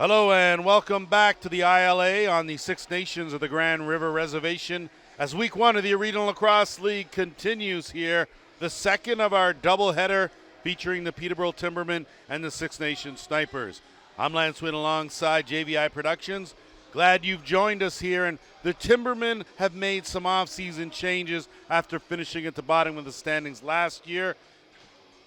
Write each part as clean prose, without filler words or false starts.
Hello and welcome back to the ILA on the Six Nations of the Grand River Reservation as week one of the Arenalacrosseleague continues here, the second of our doubleheader featuring the Peterborough Timbermen and the Six Nations Snipers. I'm Lance Wynn alongside JVI Productions. Glad you've joined us here, and the Timbermen have made some off-season changes after finishing at the bottom of the standings last year.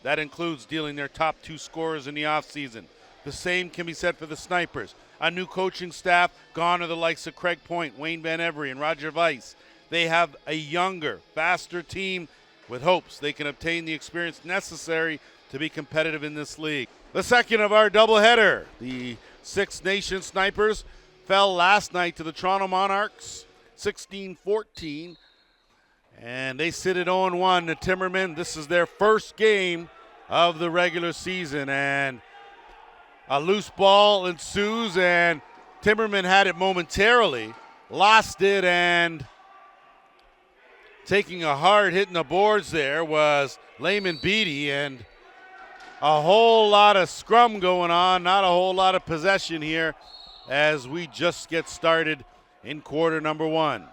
That includes dealing their top two scorers in the off-season. The same can be said for the Snipers. A new coaching staff, gone are the likes of Craig Point, Wayne Van Every, and Roger Weiss. They have a younger, faster team with hopes they can obtain the experience necessary to be competitive in this league. The second of our doubleheader, the Six Nations Snipers fell last night to the Toronto Monarchs, 16-14, and they sit at 0-1. The Timbermen, this is their first game of the regular season, and a loose ball ensues, and Timbermen had it momentarily, lost it, and taking a hard hit in the boards there was Layman Beatty, and a whole lot of scrum going on, not a whole lot of possession here as we just get started in quarter number one.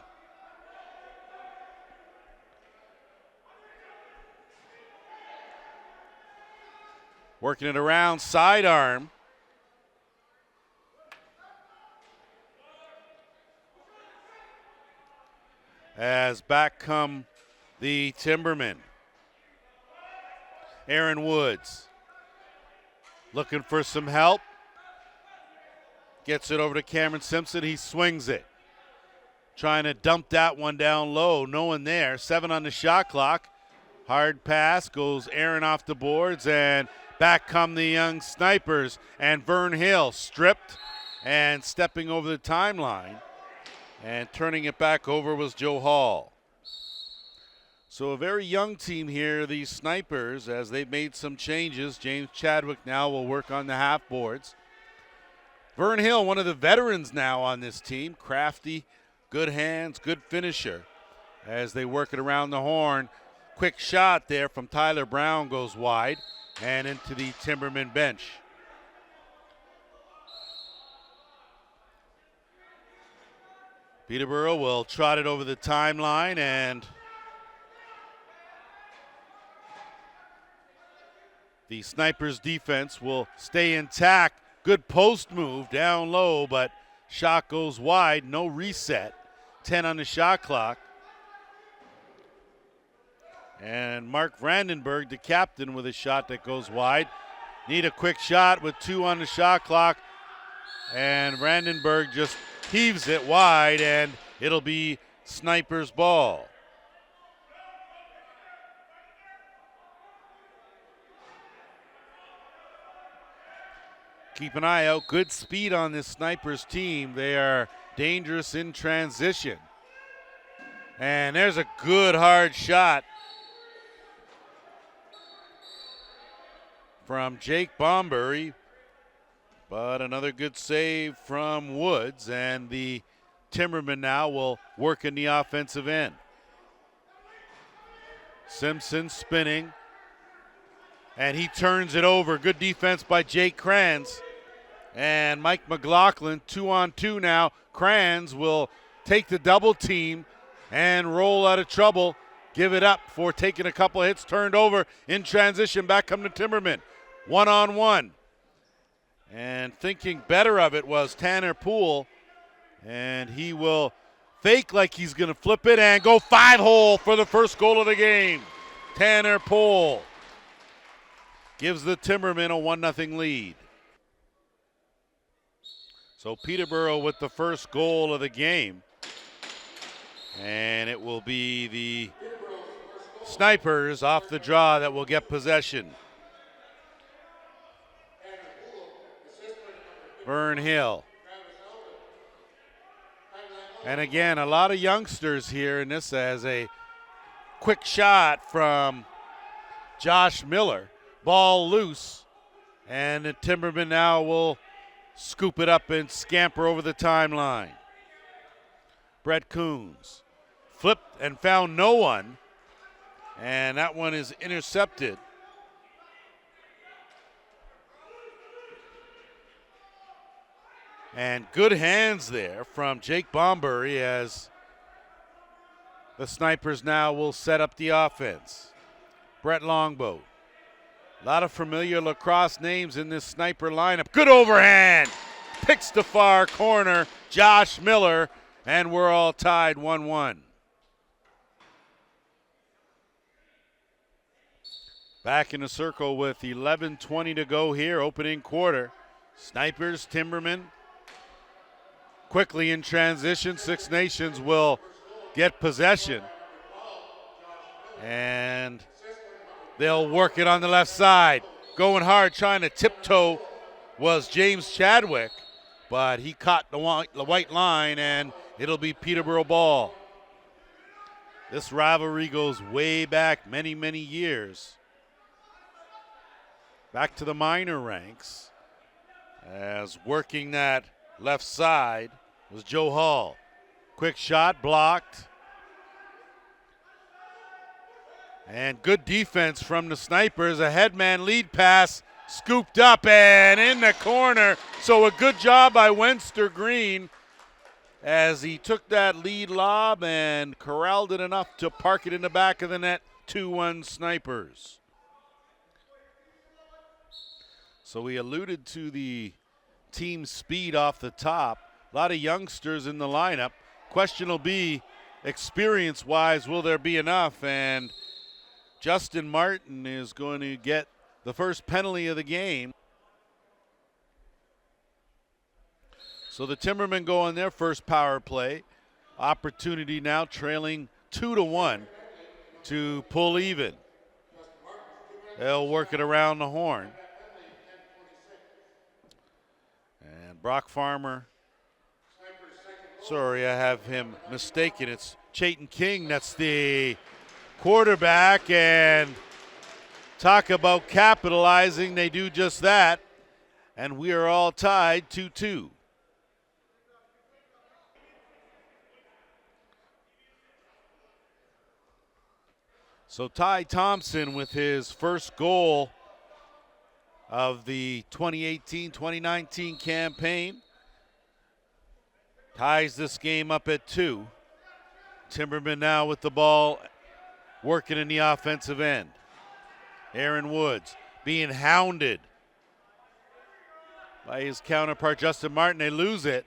Working it around, sidearm. As back come the Timbermen. Aaron Woods looking for some help. Gets it over to Cameron Simpson. He swings it. Trying to dump that one down low. No one there. 7 on the shot clock. Hard pass. Goes Aaron off the boards. And back come the young Snipers. And Vern Hill stripped and stepping over the timeline. And turning it back over was Joe Hall. So a very young team here, these Snipers, as they've made some changes. James Chadwick now will work on the half boards. Vern Hill, one of the veterans now on this team. Crafty, good hands, good finisher. As they work it around the horn. Quick shot there from Tyler Brown goes wide and into the Timberman bench. Peterborough will trot it over the timeline, and the Snipers defense will stay intact. Good post move down low, but shot goes wide, no reset. 10 on the shot clock. And Mark Vandenberg, the captain, with a shot that goes wide. Need a quick shot with 2 on the shot clock. And Vandenberg just heaves it wide, and it'll be Snipers' ball. Keep an eye out. Good speed on this Snipers team. They are dangerous in transition. And there's a good hard shot from Jake Bombury. But another good save from Woods, and the Timbermen now will work in the offensive end. Simpson spinning, and he turns it over. Good defense by Jake Kranz. And Mike McLaughlin, 2-on-2 now. Kranz will take the double team and roll out of trouble. Give it up for taking a couple of hits, turned over in transition. Back come the Timbermen. 1-on-1. And thinking better of it was Tanner Poole. And he will fake like he's going to flip it and go 5-hole for the first goal of the game. Tanner Poole gives the Timbermen a 1-0 lead. So Peterborough with the first goal of the game. And it will be the Snipers off the draw that will get possession. Vern Hill. And again, a lot of youngsters here in this as a quick shot from Josh Miller. Ball loose. And the Timbermen now will scoop it up and scamper over the timeline. Brett Coons flipped and found no one. And that one is intercepted. And good hands there from Jake Bombury as the Snipers now will set up the offense. Brett Longboat. A lot of familiar lacrosse names in this Sniper lineup. Good overhand. Picks the far corner. Josh Miller. And we're all tied 1-1. Back in the circle with 11:20 to go here, opening quarter. Snipers, Timbermen. Quickly in transition, Six Nations will get possession. And they'll work it on the left side. Going hard, trying to tiptoe was James Chadwick, but he caught the white line, and it'll be Peterborough ball. This rivalry goes way back many, many years. Back to the minor ranks, as working that left side was Joe Hall. Quick shot, blocked. And good defense from the Snipers. A headman lead pass, scooped up and in the corner. So a good job by Wenster Green as he took that lead lob and corralled it enough to park it in the back of the net. 2-1 Snipers. So we alluded to the team speed off the top. A lot of youngsters in the lineup. Question will be, experience-wise, will there be enough? And Justin Martin is going to get the first penalty of the game. So the Timbermen go on their first power play. Opportunity now trailing 2-1 to pull even. They'll work it around the horn. And Brock Farmer, sorry, I have him mistaken. It's Chayton King that's the quarterback, and talk about capitalizing. They do just that, and we are all tied 2-2. So Ty Thompson with his first goal of the 2018-2019 campaign ties this game up at 2. Timberman now with the ball, working in the offensive end. Aaron Woods being hounded by his counterpart Justin Martin. They lose it,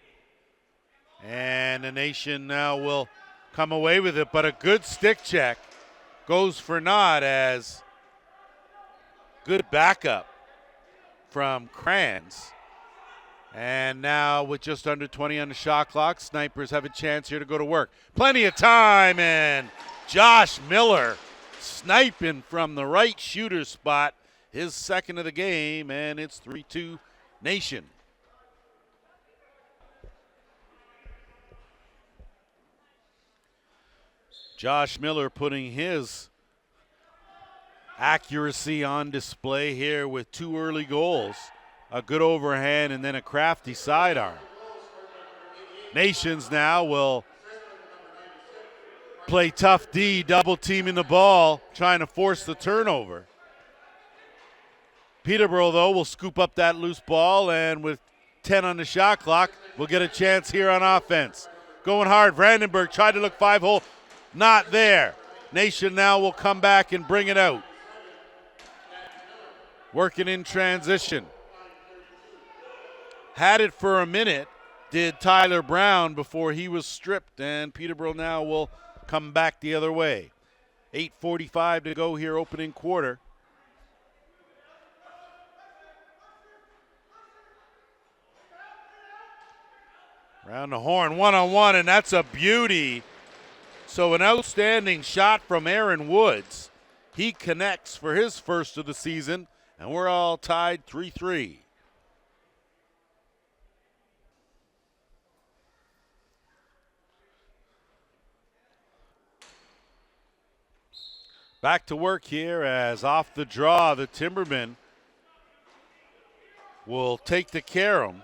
and the Nation now will come away with it, but a good stick check goes for naught as good backup from Kranz. And now with just under 20 on the shot clock, Snipers have a chance here to go to work. Plenty of time, and Josh Miller sniping from the right shooter spot, his second of the game, and it's 3-2 Nation. Josh Miller putting his accuracy on display here with 2 early goals. A good overhand and then a crafty sidearm. Nations now will play tough D, double teaming the ball, trying to force the turnover. Peterborough, though, will scoop up that loose ball, and with 10 on the shot clock, we'll get a chance here on offense. Going hard, Vandenberg tried to look 5-hole, not there. Nation now will come back and bring it out. Working in transition. Had it for a minute, did Tyler Brown, before he was stripped, and Peterborough now will come back the other way. 8:45 to go here, opening quarter. Around the horn, one-on-one, and that's a beauty. So an outstanding shot from Aaron Woods. He connects for his first of the season, and we're all tied 3-3. Back to work here as off the draw, the Timbermen will take the carom.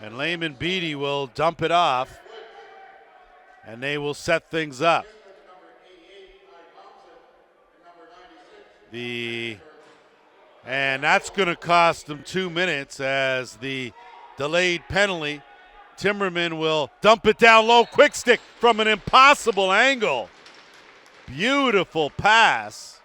And Layman Beatty will dump it off. And they will set things up. And that's going to cost them 2 minutes as the delayed penalty. Timbermen will dump it down low. Quick stick from an impossible angle. Beautiful pass.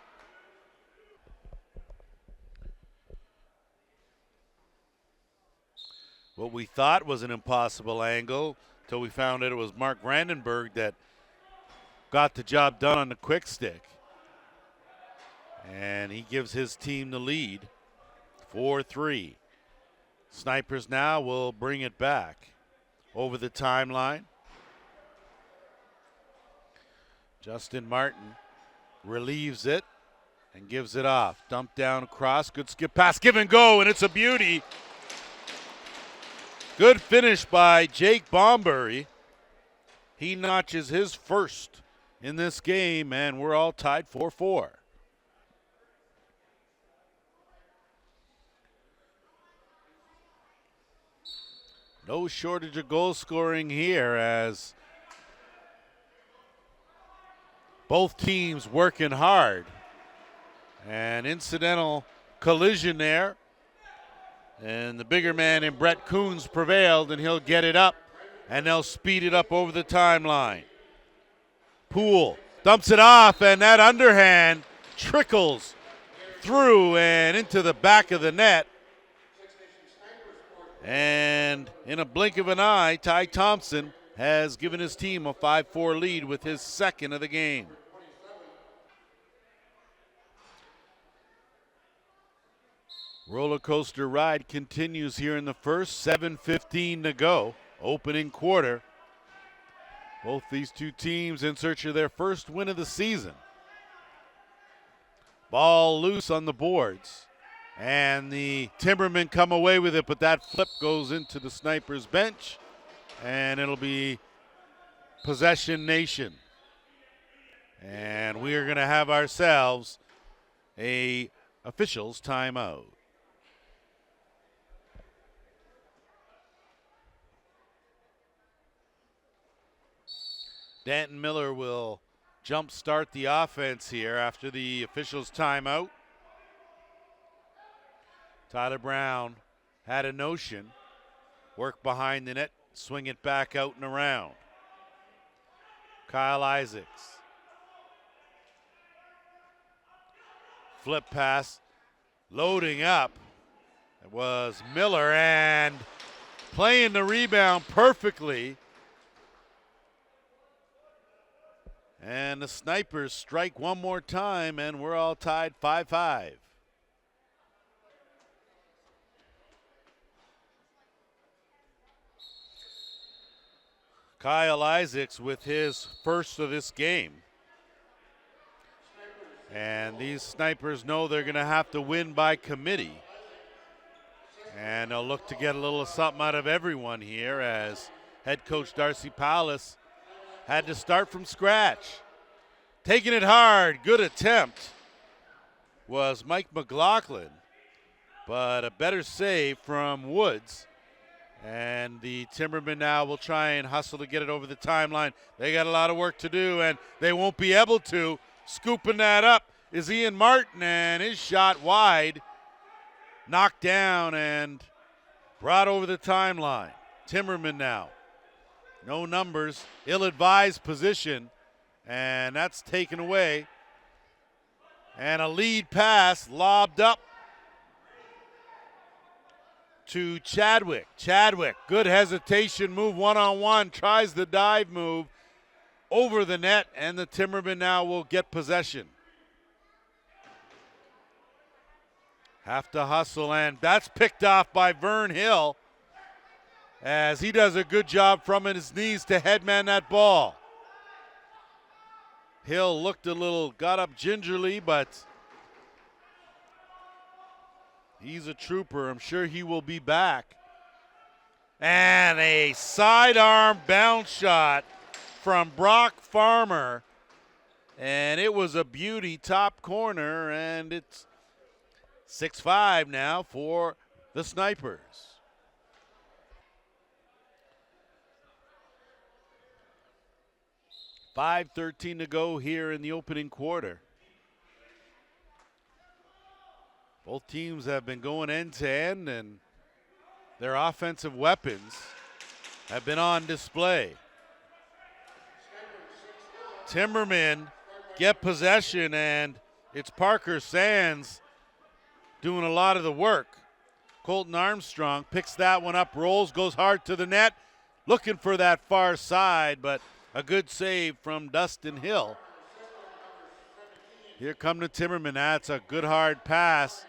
What we thought was an impossible angle until we found out it was Mark Brandenburg that got the job done on the quick stick. And he gives his team the lead, 4-3. Snipers now will bring it back over the timeline. Justin Martin relieves it and gives it off. Dump down across, good skip pass, give and go, and it's a beauty. Good finish by Jake Bombury. He notches his first in this game, and we're all tied 4-4. No shortage of goal scoring here as both teams working hard. An incidental collision there. And the bigger man in Brett Coons prevailed, and he'll get it up, and they'll speed it up over the timeline. Poole dumps it off, and that underhand trickles through and into the back of the net. And in a blink of an eye, Ty Thompson has given his team a 5-4 lead with his second of the game. Roller coaster ride continues here in the first, 7:15 to go, opening quarter. Both these two teams in search of their first win of the season. Ball loose on the boards, and the Timbermen come away with it, but that flip goes into the Snipers bench, and it'll be possession nation. And we are going to have ourselves a officials timeout. Danton Miller will jump start the offense here after the officials timeout. Tyler Brown had a notion, work behind the net, swing it back out and around. Kyle Isaacs. Flip pass, loading up. It was Miller, and playing the rebound perfectly. And the Snipers strike one more time, and we're all tied 5-5. Kyle Isaacs with his first of this game. And these Snipers know they're going to have to win by committee. And they'll look to get a little something out of everyone here, as head coach Darcy Powless had to start from scratch. Taking it hard, good attempt was Mike McLaughlin, but a better save from Woods. And the Timbermen now will try and hustle to get it over the timeline. They got a lot of work to do, and they won't be able to. Scooping that up is Ian Martin, and his shot wide, knocked down and brought over the timeline. Timbermen now. No numbers, ill-advised position, and that's taken away. And a lead pass lobbed up to Chadwick. Chadwick, good hesitation move, one-on-one, tries the dive move over the net, and the Timbermen now will get possession. Have to hustle, and that's picked off by Vern Hill, as he does a good job from his knees to headman that ball. Hill looked a little, got up gingerly, but he's a trooper. I'm sure he will be back. And a sidearm bounce shot from Brock Farmer. And it was a beauty, top corner, and it's 6-5 now for the Snipers. 5:13 to go here in the opening quarter. Both teams have been going end to end, and Their offensive weapons have been on display. Timbermen get possession, and it's Parker Sands doing a lot of the work. Colton Armstrong picks that one up, rolls, goes hard to the net, looking for that far side, but a good save from Dustin Hill. Here come the Timbermen. That's a good hard pass,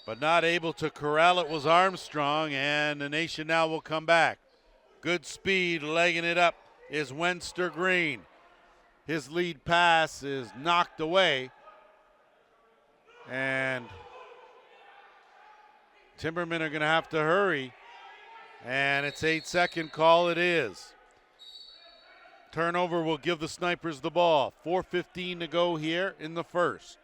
but not able to corral it was Armstrong, and the Nation now will come back. Good speed, legging it up is Wenster Green. His lead pass is knocked away, and Timbermen are going to have to hurry, and it's 8-second call it is. Turnover will give the Snipers the ball. 4:15 to go here in the first.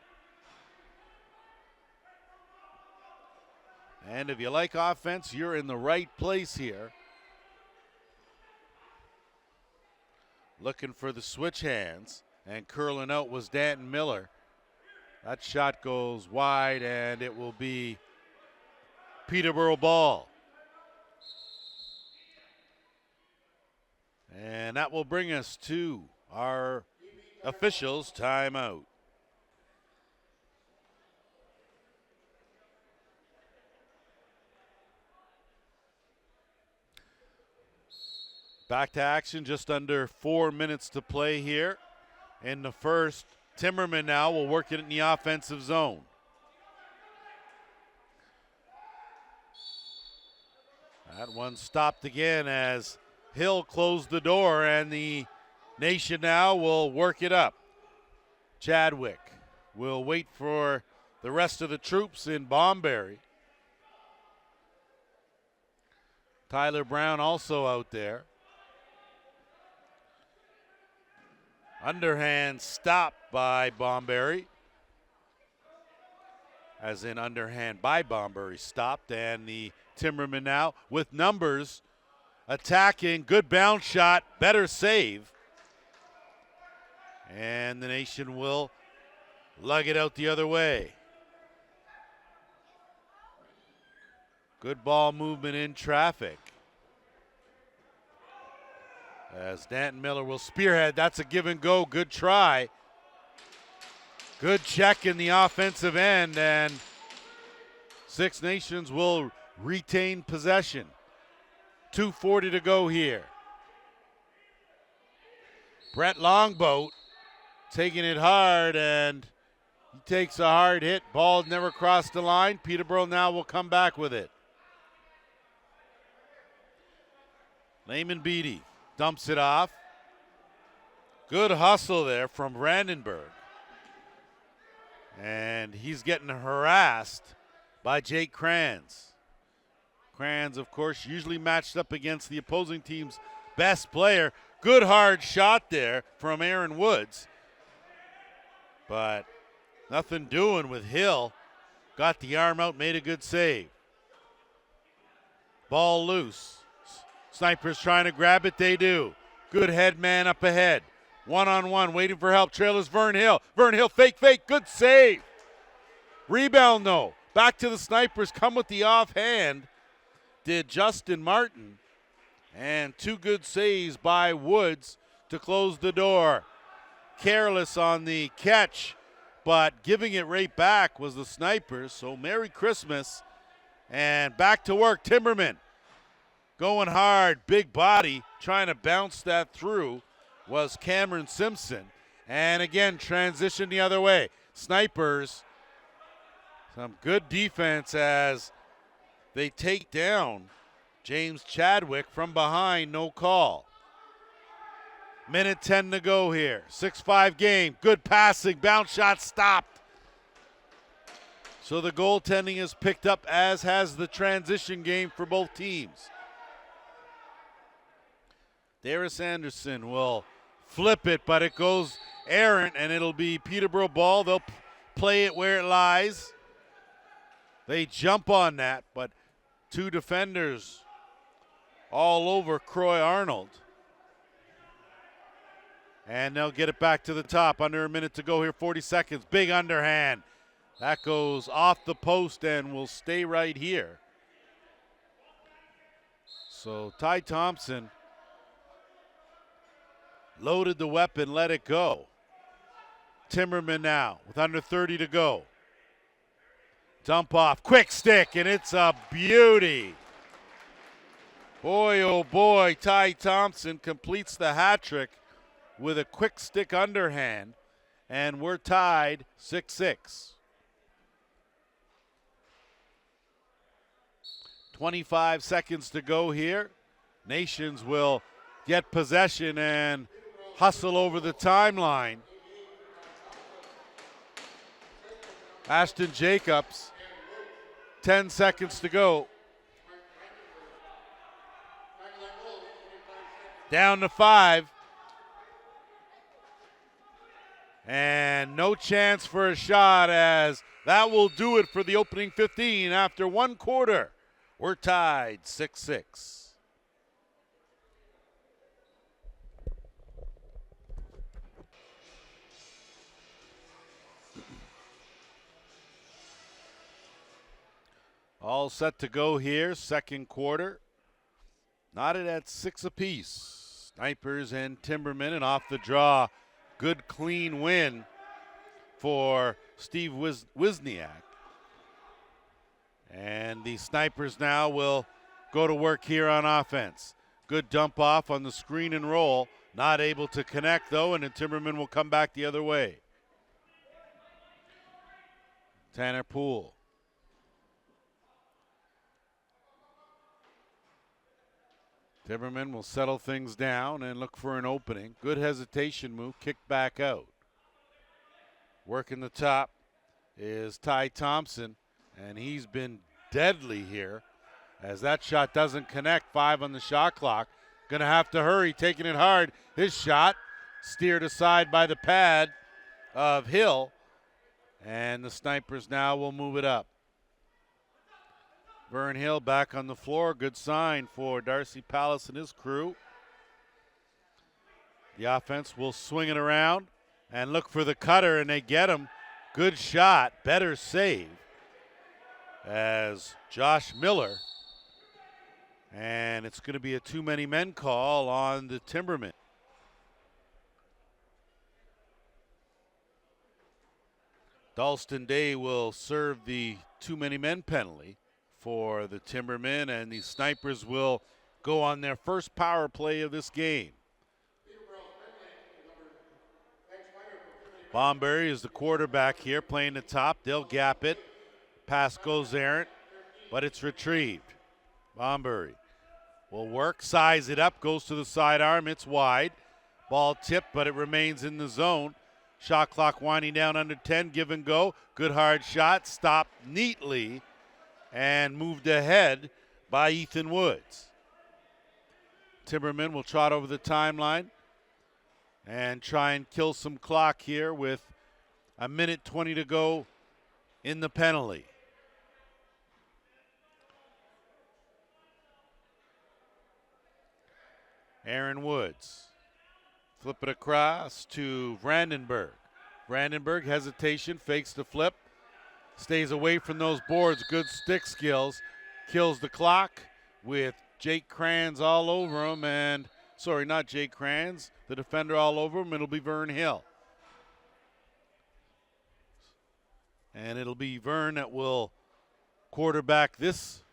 And if you like offense, you're in the right place here. Looking for the switch hands, and curling out was Danton Miller. That shot goes wide, and it will be Peterborough ball. And that will bring us to our officials' timeout. Back to action, just under 4 minutes to play here in the first. Timbermen now will work it in the offensive zone. That one stopped again as Hill closed the door, and the Nation now will work it up. Chadwick will wait for the rest of the troops in Bomberry. Tyler Brown also out there. Underhand stop by Bomberry. As in underhand by Bomberry stopped, and the Timbermen now with numbers attacking. Good bounce shot, better save. And the Nation will lug it out the other way. Good ball movement in traffic. As Danton Miller will spearhead. That's a give and go. Good try. Good check in the offensive end, and Six Nations will retain possession. 2:40 to go here. Brett Longboat taking it hard, and he takes a hard hit. Ball never crossed the line. Peterborough now will come back with it. Layman Beatty dumps it off. Good hustle there from Brandenburg. And he's getting harassed by Jake Kranz. Kranz, of course, usually matched up against the opposing team's best player. Good hard shot there from Aaron Woods. But nothing doing with Hill. Got the arm out, made a good save. Ball loose. Snipers trying to grab it, they do. Good head man up ahead. One-on-one, waiting for help. Trailers Vern Hill. Vern Hill, fake, good save. Rebound though. Back to the Snipers, come with the offhand. Did Justin Martin. And two good saves by Woods to close the door. Careless on the catch, but giving it right back was the Snipers. So Merry Christmas, and back to work. Timbermen going hard, big body, trying to bounce that through was Cameron Simpson. And again, transition the other way. Snipers, some good defense as they take down James Chadwick from behind, no call. Minute 10 to go here. 6-5 game. Good passing. Bounce shot stopped. So the goaltending is picked up, as has the transition game for both teams. Darius Anderson will flip it, but it goes errant, and it'll be Peterborough ball. They'll play it where it lies. They jump on that, but two defenders all over Croy Arnold. And they'll get it back to the top. Under a minute to go here, 40 seconds. Big underhand. That goes off the post and will stay right here. So Ty Thompson loaded the weapon, let it go. Timbermen now with under 30 to go. Dump off, quick stick, and it's a beauty. Boy, oh boy, Ty Thompson completes the hat trick with a quick stick underhand, and we're tied 6-6. 25 seconds to go here. Nations will get possession and hustle over the timeline. Ashton Jacobs, 10 seconds to go. Down to 5. And no chance for a shot, as that will do it for the opening 15 after one quarter. We're tied 6-6. All set to go here, second quarter. Knotted at 6 apiece. Snipers and Timbermen, and off the draw, good clean win for Steve Wisniak. And the Snipers now will go to work here on offense. Good dump off on the screen and roll. Not able to connect though, and the Timbermen will come back the other way. Tanner Poole. Timbermen will settle things down and look for an opening. Good hesitation move, kick back out. Working the top is Ty Thompson, and he's been deadly here as that shot doesn't connect. 5 on the shot clock. Gonna have to hurry, taking it hard. His shot steered aside by the pad of Hill, and the Snipers now will move it up. Vern Hill back on the floor. Good sign for Darcy Palace and his crew. The offense will swing it around and look for the cutter, and they get him. Good shot, better save as Josh Miller. And it's going to be a too many men call on the Timbermen. Dalston Day will serve the too many men penalty for the Timbermen, and the Snipers will go on their first power play of this game. Bomberry is the quarterback here, playing the top. They'll gap it. Pass goes errant, but it's retrieved. Bomberry will work, size it up, goes to the sidearm. It's wide. Ball tipped, but it remains in the zone. Shot clock winding down under 10. Give and go. Good hard shot. Stopped neatly and moved ahead by Ethan Woods. Timbermen will trot over the timeline and try and kill some clock here with a minute 20 to go in the penalty. Aaron Woods. Flip it across to Brandenburg. Brandenburg, hesitation, fakes the flip. Stays away from those boards. Good stick skills. Kills the clock with Jake Kranz all over him. And, sorry, not Jake Kranz. The defender all over him. It'll be Vern Hill. And it'll be Vern that will quarterback this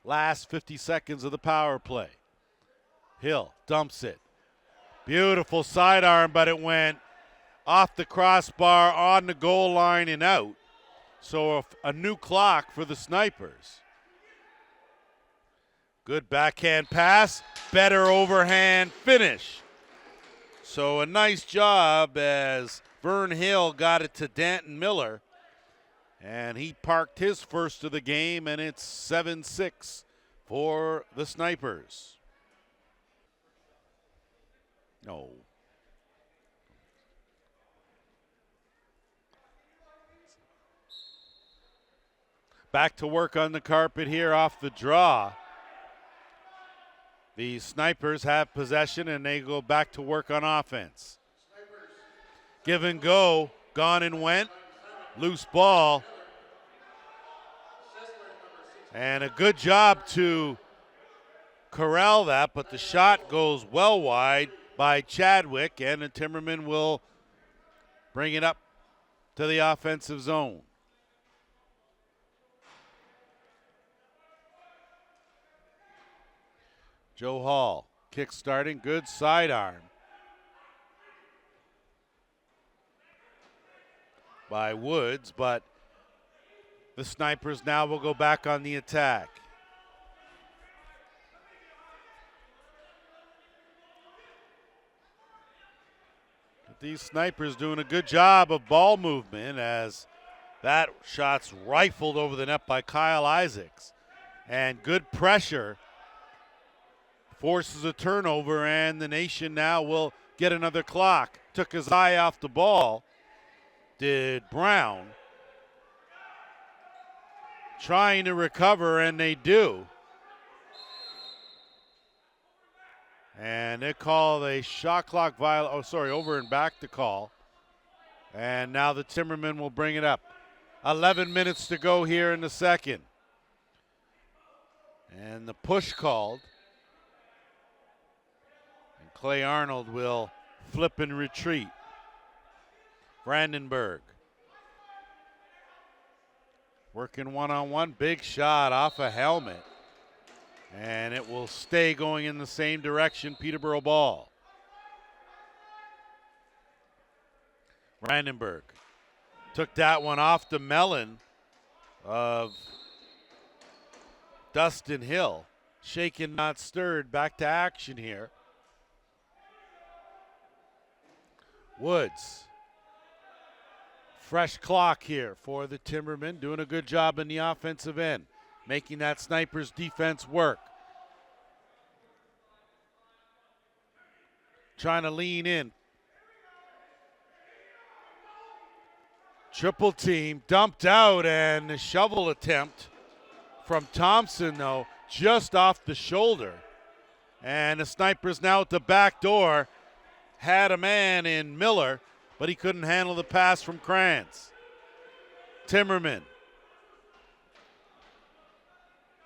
last 50 seconds of the power play. Hill dumps it. Beautiful sidearm, but it went off the crossbar, on the goal line, and out. So a new clock for the Snipers. Good backhand pass, better overhand finish. So a nice job as Vern Hill got it to Danton Miller. And he parked his first of the game, and it's 7-6 for the Snipers. No. Back to work on the carpet here off the draw. The Snipers have possession, and they go back to work on offense. Give and go, gone and went. Loose ball. And a good job to corral that, but the shot goes well wide by Chadwick, and the Timbermen will bring it up to the offensive zone. Joe Hall, kick starting, good sidearm by Woods, but the Snipers now will go back on the attack. But these Snipers doing a good job of ball movement as that shot's rifled over the net by Kyle Isaacs. And good pressure forces a turnover, and the Nation now will get another clock. Took his eye off the ball, did Brown. Trying to recover, and they do. And they call a shot clock over and back to call. And now the Timbermen will bring it up. 11 minutes to go here in the second. And the push called. And Clay Arnold will flip and retreat. Brandenburg. Working one-on-one, big shot off a helmet. And it will stay going in the same direction, Peterborough ball. Brandenburg took that one off the melon of Dustin Hill. Shaken, not stirred, back to action here. Woods. Fresh clock here for the Timbermen, doing a good job in the offensive end, making that Snipers defense work. Trying to lean in. Triple team dumped out, and the shovel attempt from Thompson, though, just off the shoulder. And the Snipers now at the back door had a man in Miller, but he couldn't handle the pass from Krantz. Timbermen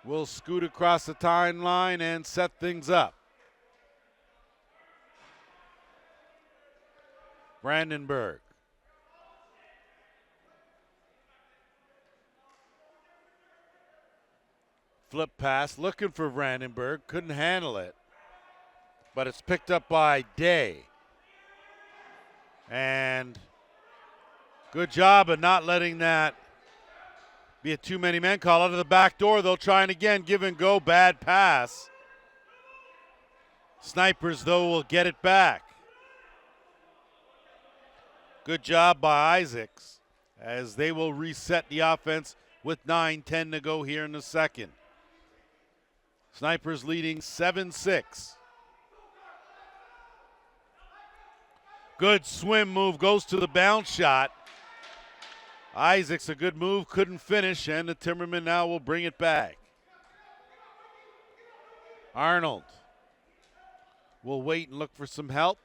will scoot across the timeline and set things up. Brandenburg. Flip pass, looking for Brandenburg, couldn't handle it, but it's picked up by Day. And good job of not letting that be a too many men call out of the back door. They'll try and again give and go, bad pass. Snipers, though, will get it back. Good job by Isaacs as they will reset the offense with 9:10 to go here in the second. Snipers leading 7-6. Good swim move, goes to the bounce shot. Isaacs, a good move, couldn't finish, and the Timbermen now will bring it back. Arnold will wait and look for some help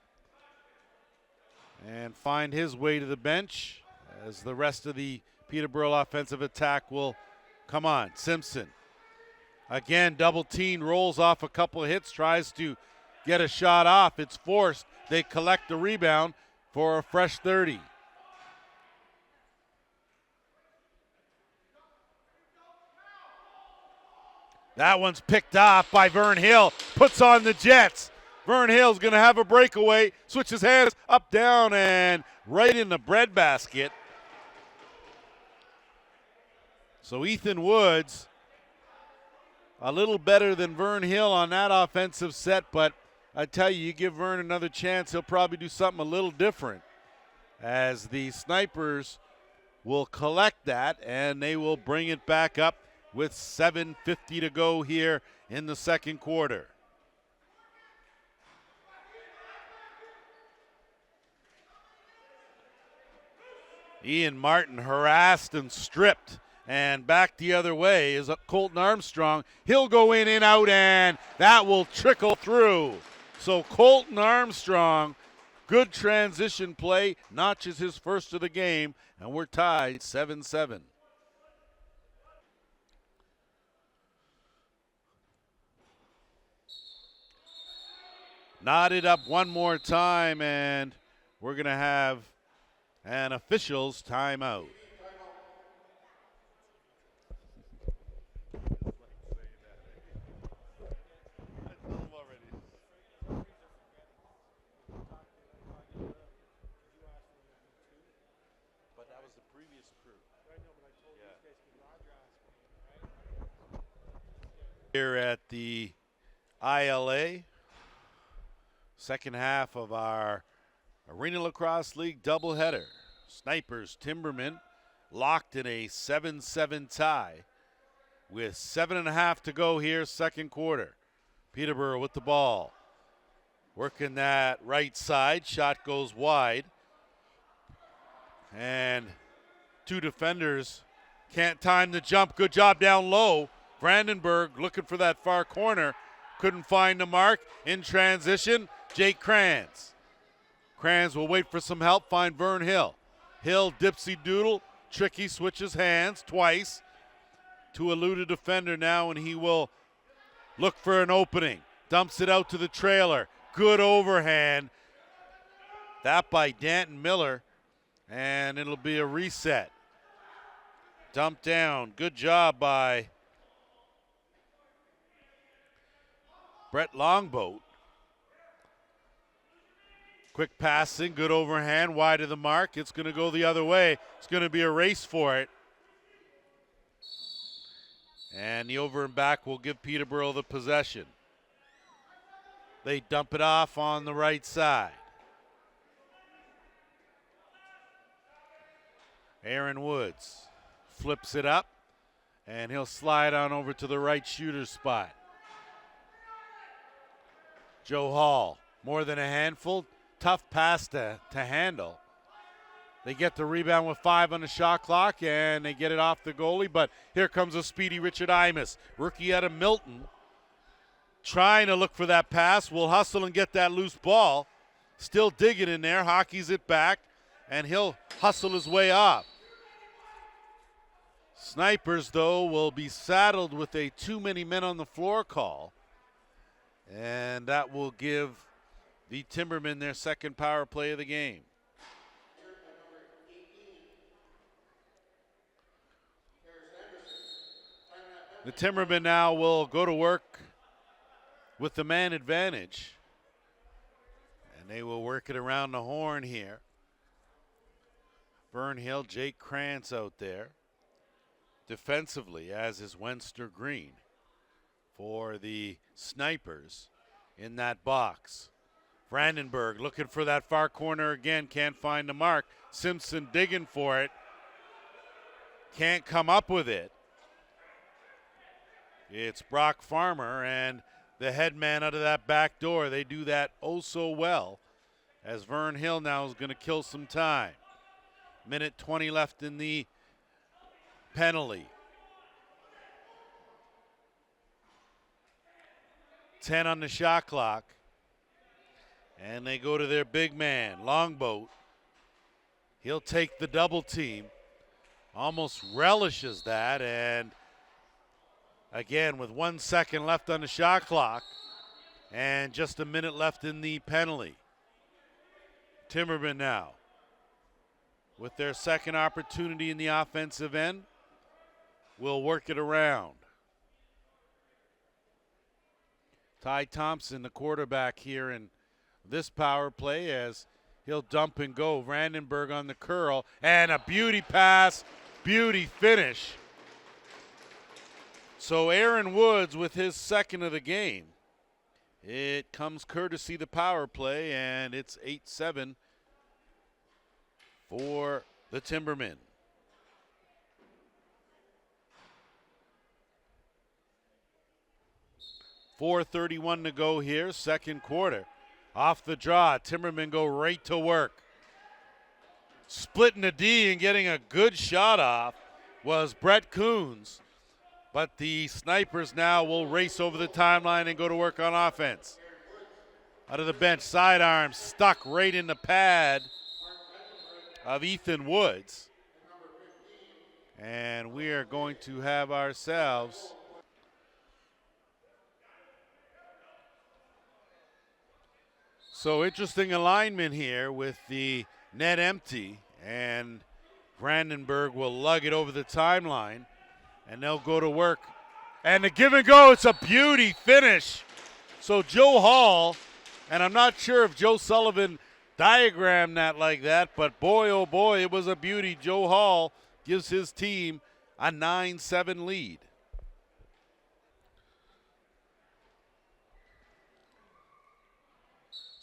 and find his way to the bench as the rest of the Peterborough offensive attack will come on. Simpson, again, double team, rolls off a couple of hits, tries to get a shot off. It's forced. They collect the rebound for a fresh 30. That one's picked off by Vern Hill. Puts on the Jets. Vern Hill's going to have a breakaway. Switches hands up, down, and right in the breadbasket. So Ethan Woods, a little better than Vern Hill on that offensive set, but I tell you give Vern another chance, he'll probably do something a little different as the Snipers will collect that and they will bring it back up with 7:50 to go here in the second quarter. Ian Martin harassed and stripped, and back the other way is Colton Armstrong. He'll go in and out, and that will trickle through. So Colton Armstrong, good transition play, notches his first of the game, and we're tied 7-7. Knotted up one more time, and we're going to have an official's timeout. But that was the previous crew. Here at the ILA, second half of our Arenalacrosseleague doubleheader. Snipers, Timbermen, locked in a 7-7 tie with 7.5 to go here, second quarter. Peterborough with the ball. Working that right side, shot goes wide. And two defenders can't time the jump. Good job down low. Brandenburg looking for that far corner. Couldn't find the mark. In transition, Jake Kranz. Kranz will wait for some help, find Vern Hill. Hill, dipsy doodle, tricky, switches hands twice to elude a defender now, and he will look for an opening. Dumps it out to the trailer. Good overhand. That by Danton Miller, and it'll be a reset. Dump down. Good job by Brett Longboat. Quick passing, good overhand, wide of the mark. It's going to go the other way. It's going to be a race for it. And the over and back will give Peterborough the possession. They dump it off on the right side. Aaron Woods flips it up, and he'll slide on over to the right shooter spot. Joe Hall, more than a handful. Tough pass to handle. They get the rebound with 5 on the shot clock, and they get it off the goalie, but here comes a speedy Richard Imus, rookie out of Milton, trying to look for that pass. Will hustle and get that loose ball. Still digging in there, hockeys it back, and he'll hustle his way off. Snipers, though, will be saddled with a too many men on the floor call, and that will give the Timbermen their second power play of the game. The Timbermen now will go to work with the man advantage, and they will work it around the horn here. Vern Hill, Jake Krantz out there. Defensively, as is Wenster Green for the Snipers in that box. Brandenburg looking for that far corner again, can't find the mark. Simpson digging for it, can't come up with it. It's Brock Farmer and the head man out of that back door. They do that oh so well, as Vern Hill now is going to kill some time. Minute 20 left in the penalty. 10 on the shot clock. And they go to their big man, Longboat. He'll take the double team. Almost relishes that, and again with 1 second left on the shot clock and just a minute left in the penalty. Timbermen now with their second opportunity in the offensive end will work it around. Ty Thompson, the quarterback here in this power play, as he'll dump and go. Brandenburg on the curl, and a beauty pass, beauty finish. So Aaron Woods with his second of the game. It comes courtesy the power play, and it's 8-7 for the Timbermen. .431 to go here, second quarter. Off the draw, Timbermen go right to work. Splitting the D and getting a good shot off was Brett Coons. But the Snipers now will race over the timeline and go to work on offense. Out of the bench, sidearm stuck right in the pad of Ethan Woods. And we are going to have ourselves So interesting alignment here with the net empty, and Brandenburg will lug it over the timeline, and they'll go to work. And the give and go, it's a beauty finish. So Joe Hall, and I'm not sure if Joe Sullivan diagrammed that like that, but boy, oh boy, it was a beauty. Joe Hall gives his team a 9-7 lead.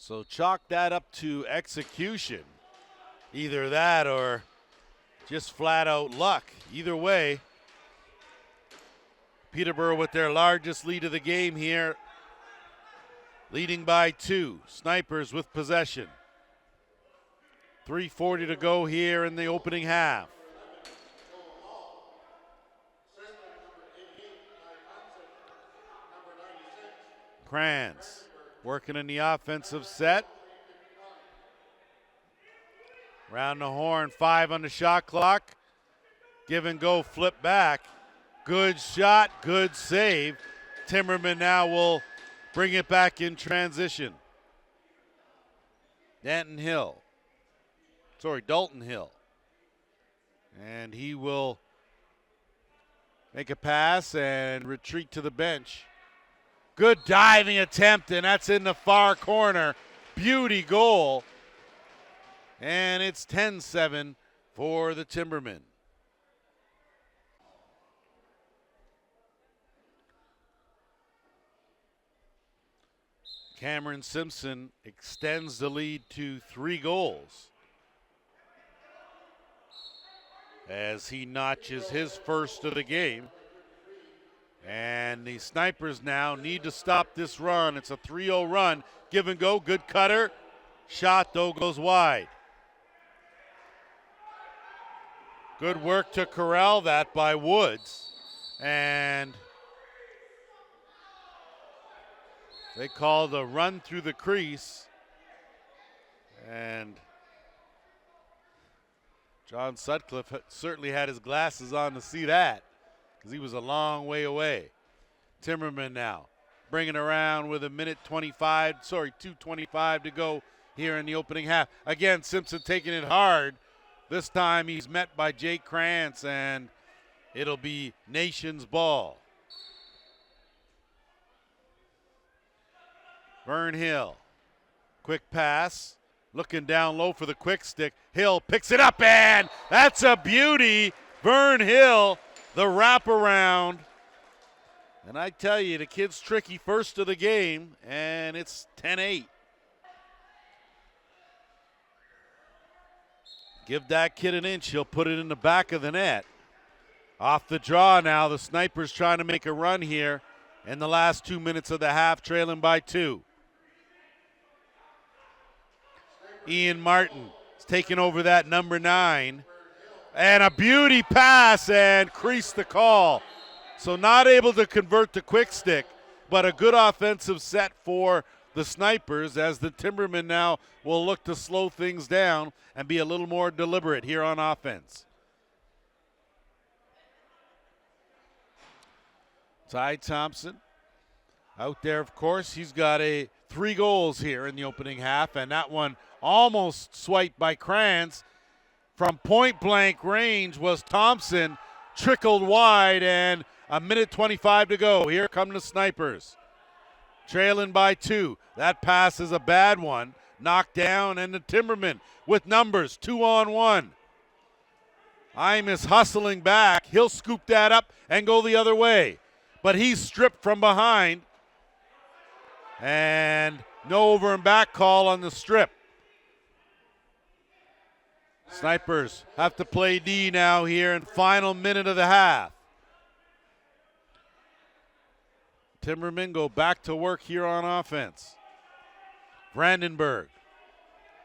So chalk that up to execution. Either that or just flat out luck. Either way, Peterborough with their largest lead of the game here, leading by 2. Snipers with possession. 3:40 to go here in the opening half. Kranz working in the offensive set. Round the horn, 5 on the shot clock. Give and go, flip back. Good shot, good save. Timbermen now will bring it back in transition. Dalton Hill. And he will make a pass and retreat to the bench. Good diving attempt, and that's in the far corner. Beauty goal. And it's 10-7 for the Timbermen. Cameron Simpson extends the lead to 3 goals as he notches his first of the game. And the Snipers now need to stop this run. It's a 3-0 run. Give and go, good cutter. Shot, though, goes wide. Good work to corral that by Woods. And they called a run through the crease. And John Sutcliffe certainly had his glasses on to see that, because he was a long way away. Timbermen now bringing around with 2:25 to go here in the opening half. Again, Simpson taking it hard. This time he's met by Jake Krantz, and it'll be Nation's ball. Vern Hill, quick pass, looking down low for the quick stick. Hill picks it up, and that's a beauty. Vern Hill, the wraparound. And I tell you, the kid's tricky, first of the game, and it's 10-8. Give that kid an inch, he'll put it in the back of the net. Off the draw now, the Snipers trying to make a run here in the last 2 minutes of the half, trailing by 2. Ian Martin is taking over that number 9. And a beauty pass, and creased the call. So not able to convert the quick stick, but a good offensive set for the Snipers, as the Timbermen now will look to slow things down and be a little more deliberate here on offense. Ty Thompson out there, of course. He's got 3 goals here in the opening half, and that one almost swiped by Krantz. From point-blank range was Thompson, trickled wide, and 1:25 to go. Here come the Snipers. Trailing by 2. That pass is a bad one. Knocked down, and the Timbermen with numbers, 2-on-1. Imus hustling back. He'll scoop that up and go the other way. But he's stripped from behind. And no over and back call on the strip. Snipers have to play D now here in final minute of the half. Timbermen go back to work here on offense. Brandenburg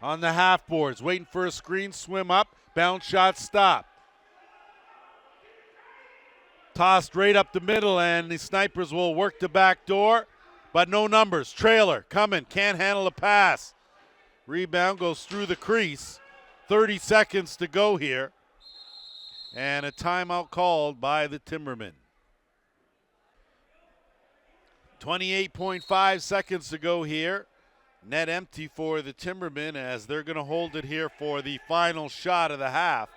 on the half boards, waiting for a screen, swim up, bounce shot, stop. Tossed right up the middle, and the Snipers will work the back door, but no numbers. Trailer coming, can't handle the pass. Rebound goes through the crease. 30 seconds to go here, and a timeout called by the Timbermen. 28.5 seconds to go here. Net empty for the Timbermen as they're going to hold it here for the final shot of the half,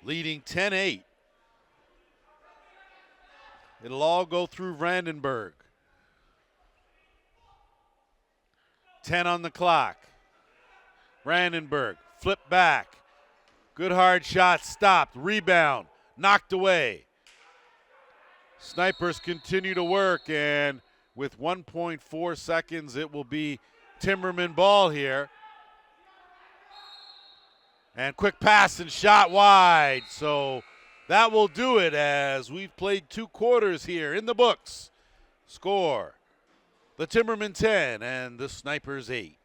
leading 10-8. It'll all go through Vandenberg. 10 on the clock. Vandenberg, flip back. Good hard shot, stopped. Rebound, knocked away. Snipers continue to work, and with 1.4 seconds, it will be Timberman ball here. And quick pass and shot wide. So that will do it as we've played 2 quarters here in the books. Score, the Timbermen 10 and the Snipers 8.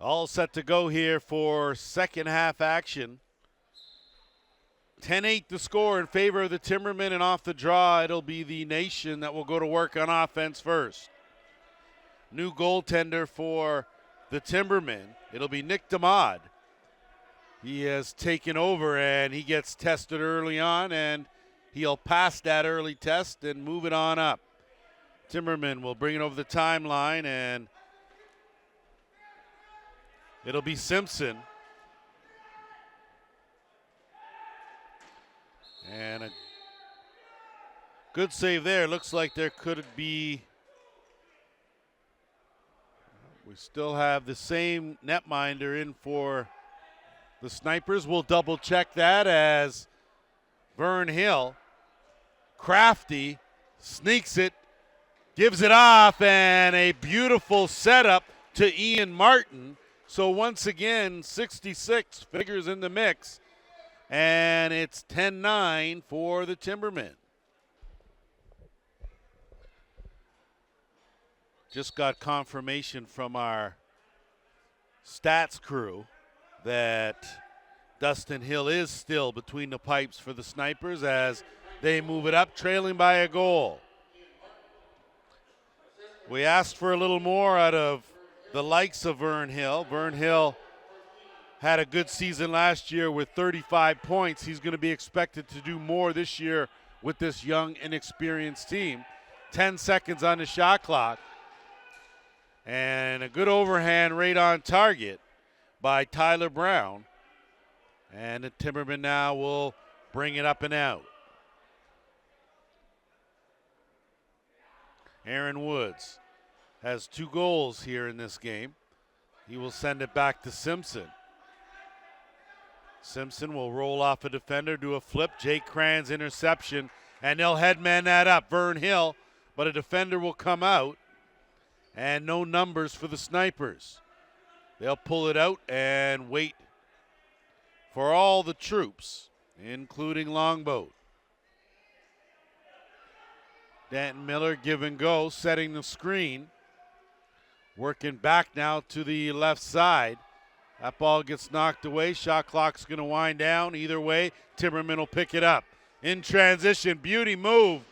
All set to go here for second half action. 10-8 the score in favor of the Timbermen, and off the draw, it'll be the Nation that will go to work on offense first. New goaltender for the Timbermen. It'll be Nick DeMod. He has taken over, and he gets tested early on, and he'll pass that early test and move it on up. Timbermen will bring it over the timeline, and it'll be Simpson. And a good save there. Looks like there could be, we still have the same netminder in for the Snipers. We'll double check that as Vern Hill, crafty, sneaks it, gives it off, and a beautiful setup to Ian Martin. So once again, 66 figures in the mix. And it's 10-9 for the Timbermen. Just got confirmation from our stats crew that Dustin Hill is still between the pipes for the Snipers as they move it up, trailing by a goal. We asked for a little more out of the likes of Vern Hill. Vern Hill had a good season last year with 35 points. He's going to be expected to do more this year with this young, inexperienced team. 10 seconds on the shot clock. And a good overhand right on target by Tyler Brown. And the Timbermen now will bring it up and out. Aaron Woods has 2 goals here in this game. He will send it back to Simpson. Simpson will roll off a defender, do a flip. Jake Cran's interception, and they'll headman that up. Vern Hill, but a defender will come out, and no numbers for the Snipers. They'll pull it out and wait for all the troops, including Longboat. Danton Miller give and go, setting the screen. Working back now to the left side. That ball gets knocked away. Shot clock's going to wind down. Either way, Timberman will pick it up. In transition, beauty move,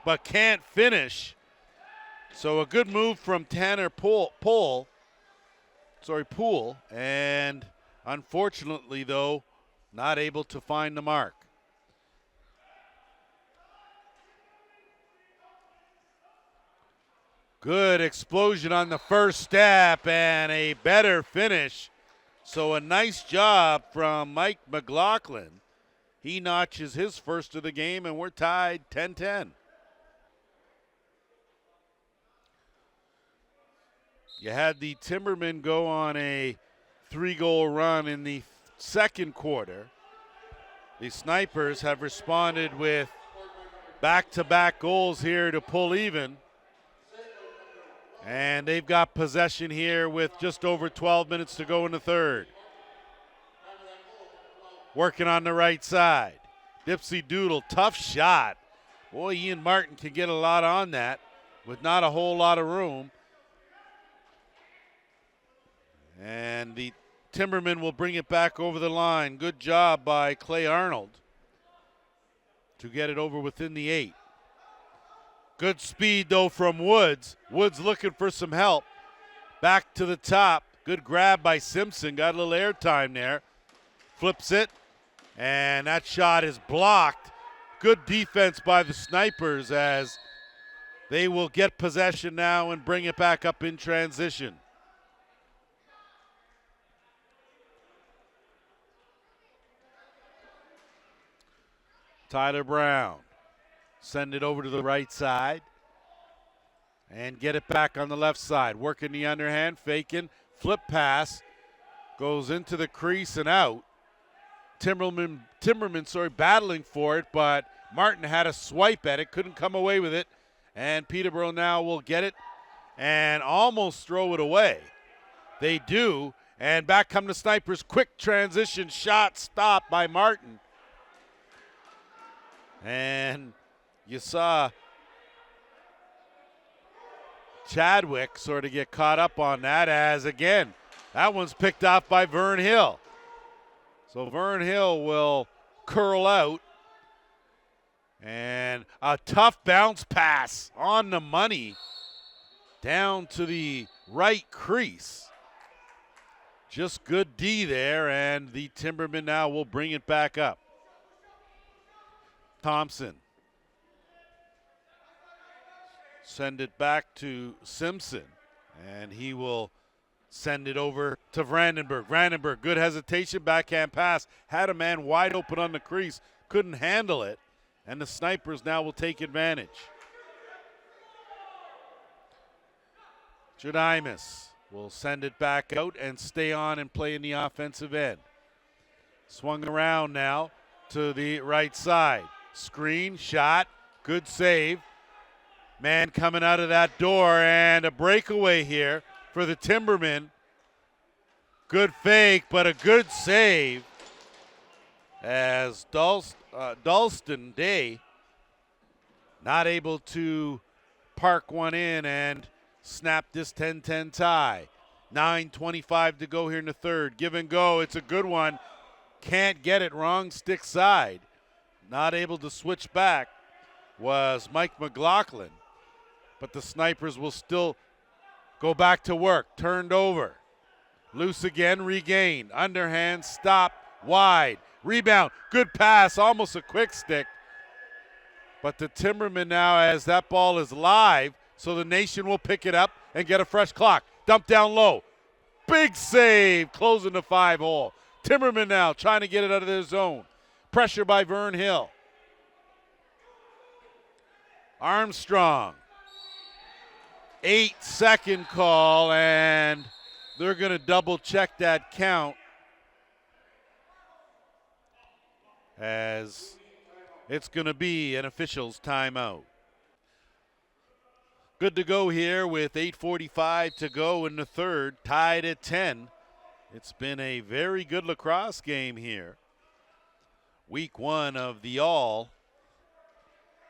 but can't finish. So a good move from Tanner Poole. And unfortunately, though, not able to find the mark. Good explosion on the first step and a better finish. So a nice job from Mike McLaughlin. He notches his first of the game, and we're tied 10-10. You had the Timbermen go on a 3-goal run in the second quarter. The Snipers have responded with back-to-back goals here to pull even. And they've got possession here with just over 12 minutes to go in the third. Working on the right side. Dipsy Doodle, tough shot. Boy, Ian Martin can get a lot on that with not a whole lot of room. And the Timbermen will bring it back over the line. Good job by Clay Arnold to get it over within the 8. Good speed, though, from Woods. Woods looking for some help. Back to the top. Good grab by Simpson. Got a little air time there. Flips it, and that shot is blocked. good defense by the Snipers as they will get possession now and bring it back up in transition. Tyler Brown, send it over to the right side and get it back on the left side. Working the underhand, faking, flip pass, goes into the crease and out. Timbermen, battling for it, but Martin had a swipe at it, couldn't come away with it, and Peterborough now will get it and almost throw it away. They do, and back come the Snipers. Quick transition shot stopped by Martin. And you saw Chadwick sort of get caught up on that as, again, that one's picked off by Vern Hill. So Vern Hill will curl out. And a tough bounce pass on the money down to the right crease. Just good D there, and the Timbermen now will bring it back up. Thompson. Send it back to Simpson, and he will send it over to Vandenberg. Vandenberg, good hesitation, backhand pass. Had a man wide open on the crease, couldn't handle it, and the Snipers now will take advantage. Jedimus will send it back out and stay on and play in the offensive end. Swung around now to the right side. Screen, shot, good save. Man coming out of that door, and a breakaway here for the Timbermen. Good fake, but a good save as Dalston Day not able to park one in and snap this 10-10 tie. 9:25 to go here in the third. Give and go. It's a good one. Can't get it, wrong stick side. Not able to switch back was Mike McLaughlin. But the Snipers will still go back to work. Turned over. Loose again, regained. Underhand, stop, wide. Rebound, good pass, almost a quick stick. But the Timbermen now, as that ball is live, so the nation will pick it up and get a fresh clock. Dump down low. Big save, closing the 5-hole. Timbermen now trying to get it out of their zone. Pressure by Vern Hill. Armstrong. 8-second call, and they're going to double check that count as it's going to be an official's timeout. Good to go here with 8:45 to go in the third, tied at 10. It's been a very good lacrosse game here. Week one of the All.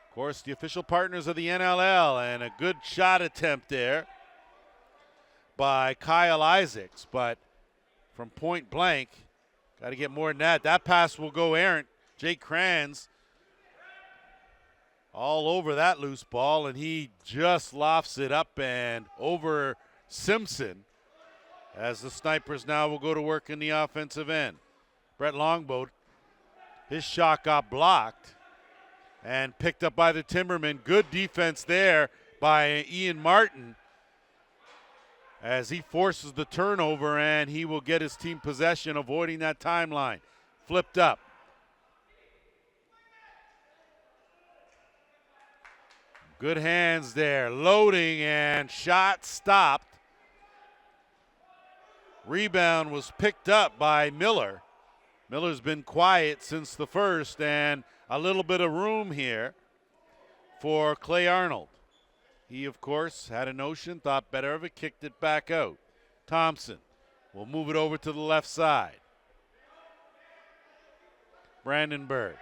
Of course, the official partners of the NLL, and a good shot attempt there by Kyle Isaacs, but from point blank, got to get more than that. That pass will go errant. Jake Kranz all over that loose ball, and he just lofts it up and over Simpson as the Snipers now will go to work in the offensive end. Brett Longboat, his shot got blocked and picked up by the Timbermen. Good defense there by Ian Martin as he forces the turnover, and he will get his team possession, avoiding that timeline. Flipped up. Good hands there, loading, and shot stopped. Rebound was picked up by Miller. Miller's been quiet since the first, and a little bit of room here for Clay Arnold. He, of course, had a notion, thought better of it, kicked it back out. Thompson will move it over to the left side. Brandenburg.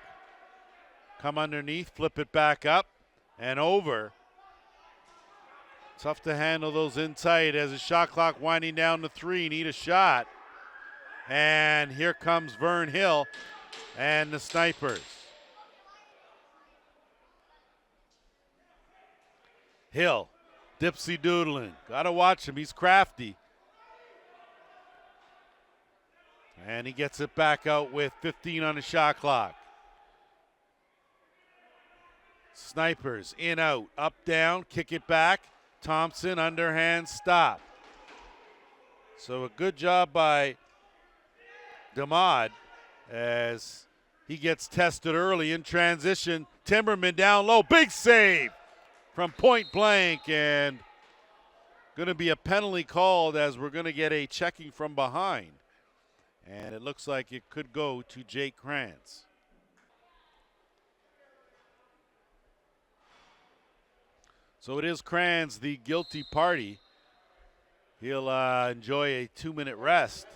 Come underneath, flip it back up and over. Tough to handle those in tight as the shot clock winding down to 3. Need a shot. And here comes Vern Hill and the Snipers. Hill, dipsy doodling. Got to watch him. He's crafty. And he gets it back out with 15 on the shot clock. Snipers in, out, up, down, kick it back. Thompson, underhand, stop. So a good job by Damad as he gets tested early in transition. Timbermen down low, big save from point blank, and going to be a penalty called as we're going to get a checking from behind. And it looks like it could go to Jake Krantz. So it is Krantz, the guilty party. He'll enjoy a 2-minute rest.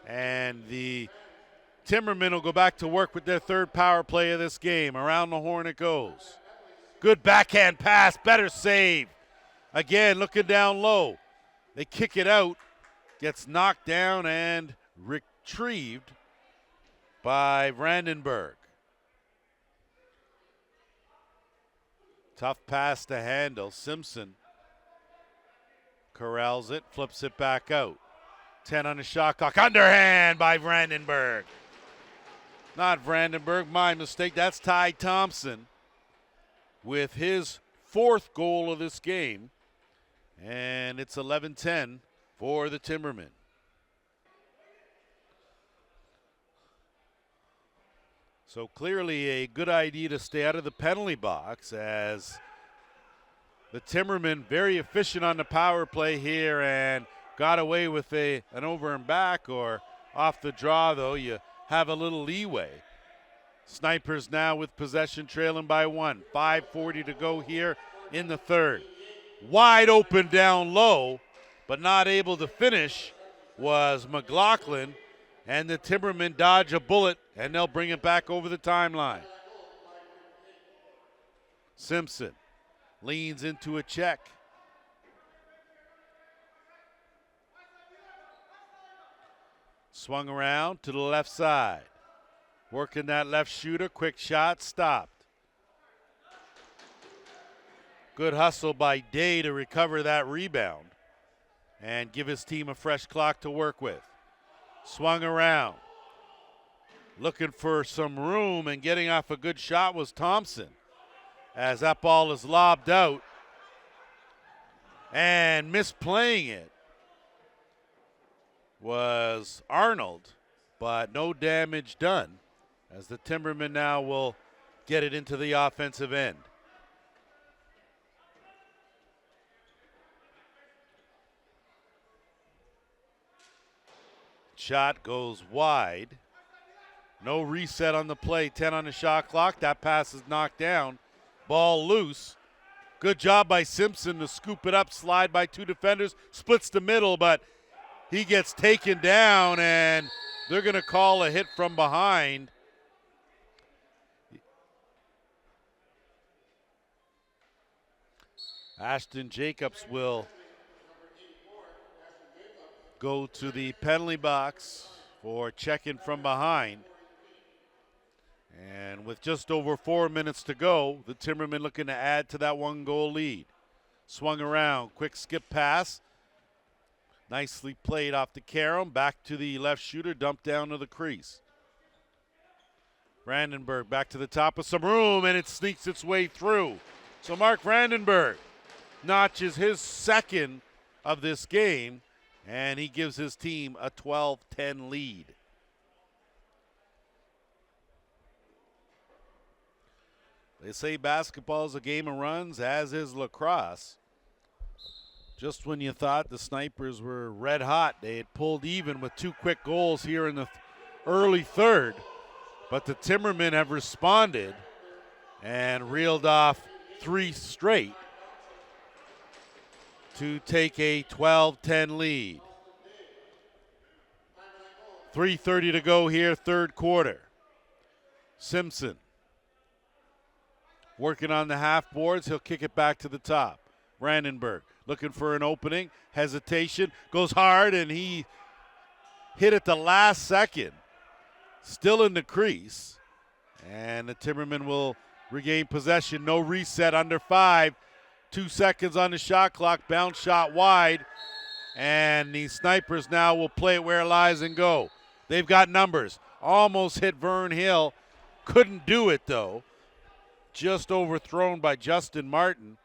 And the Timbermen will go back to work with their third power play of this game. Around the horn it goes. Good backhand pass, better save. Again, looking down low. They kick it out. Gets knocked down and retrieved by Brandenburg. Tough pass to handle. Simpson corrals it, flips it back out. 10 on the shot clock. Underhand by Brandenburg. Not Brandenburg, my mistake. That's Ty Thompson with his 4th goal of this game. And it's 11-10 for the Timbermen. So clearly a good idea to stay out of the penalty box as the Timbermen very efficient on the power play here and got away with an over and back, or off the draw though you have a little leeway. Snipers now with possession, trailing by 1. 5:40 to go here in the third. Wide open down low, but not able to finish was McLaughlin, and the Timbermen dodge a bullet and they'll bring it back over the timeline. Simpson leans into a check. Swung around to the left side. Working that left shooter, quick shot, stopped. Good hustle by Day to recover that rebound and give his team a fresh clock to work with. Swung around. Looking for some room and getting off a good shot was Thompson, as that ball is lobbed out and misplaying it was Arnold, but no damage done as the Timbermen now will get it into the offensive end. Shot goes wide. No reset on the play. 10 on the shot clock. That pass is knocked down. Ball loose. Good job by Simpson to scoop it up, slide by 2 defenders, splits the middle, but he gets taken down and they're going to call a hit from behind. Ashton Jacobs will go to the penalty box for checking from behind. And with just over 4 minutes to go, the Timbermen looking to add to that 1-goal lead. Swung around, quick skip pass. Nicely played off the carom, back to the left shooter, dumped down to the crease. Brandenburg back to the top of some room, and it sneaks its way through. So Mark Brandenburg notches his 2nd of this game, and he gives his team a 12-10 lead. They say basketball is a game of runs, as is lacrosse. Just when you thought the Snipers were red hot, they had pulled even with 2 quick goals here in the early third. But the Timbermen have responded and reeled off 3 straight to take a 12-10 lead. 3:30 to go here, third quarter. Simpson working on the half boards. He'll kick it back to the top. Brandenburg looking for an opening. Hesitation. Goes hard, and he hit at the last second. Still in the crease. And the Timbermen will regain possession. No reset, under 5. 2 seconds on the shot clock. Bounce shot wide. And the Snipers now will play it where it lies and go. They've got numbers. Almost hit Vern Hill. Couldn't do it, though. just overthrown by Justin Martin.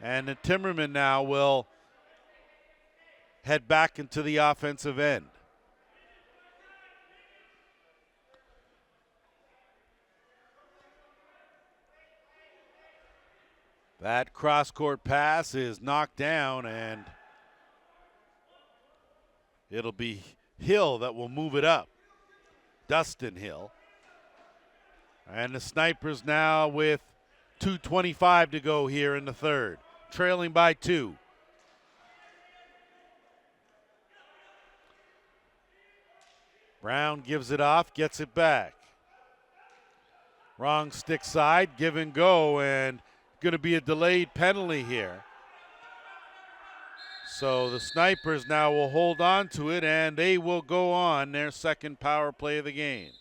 And the Timbermen now will head back into the offensive end. That cross-court pass is knocked down, and it'll be Hill that will move it up. Dustin Hill. And the Snipers now with 2:25 to go here in the third, trailing by 2. Brown gives it off, gets it back. Wrong stick side, give and go, and going to be a delayed penalty here. So the Snipers now will hold on to it, and they will go on their second power play of the game.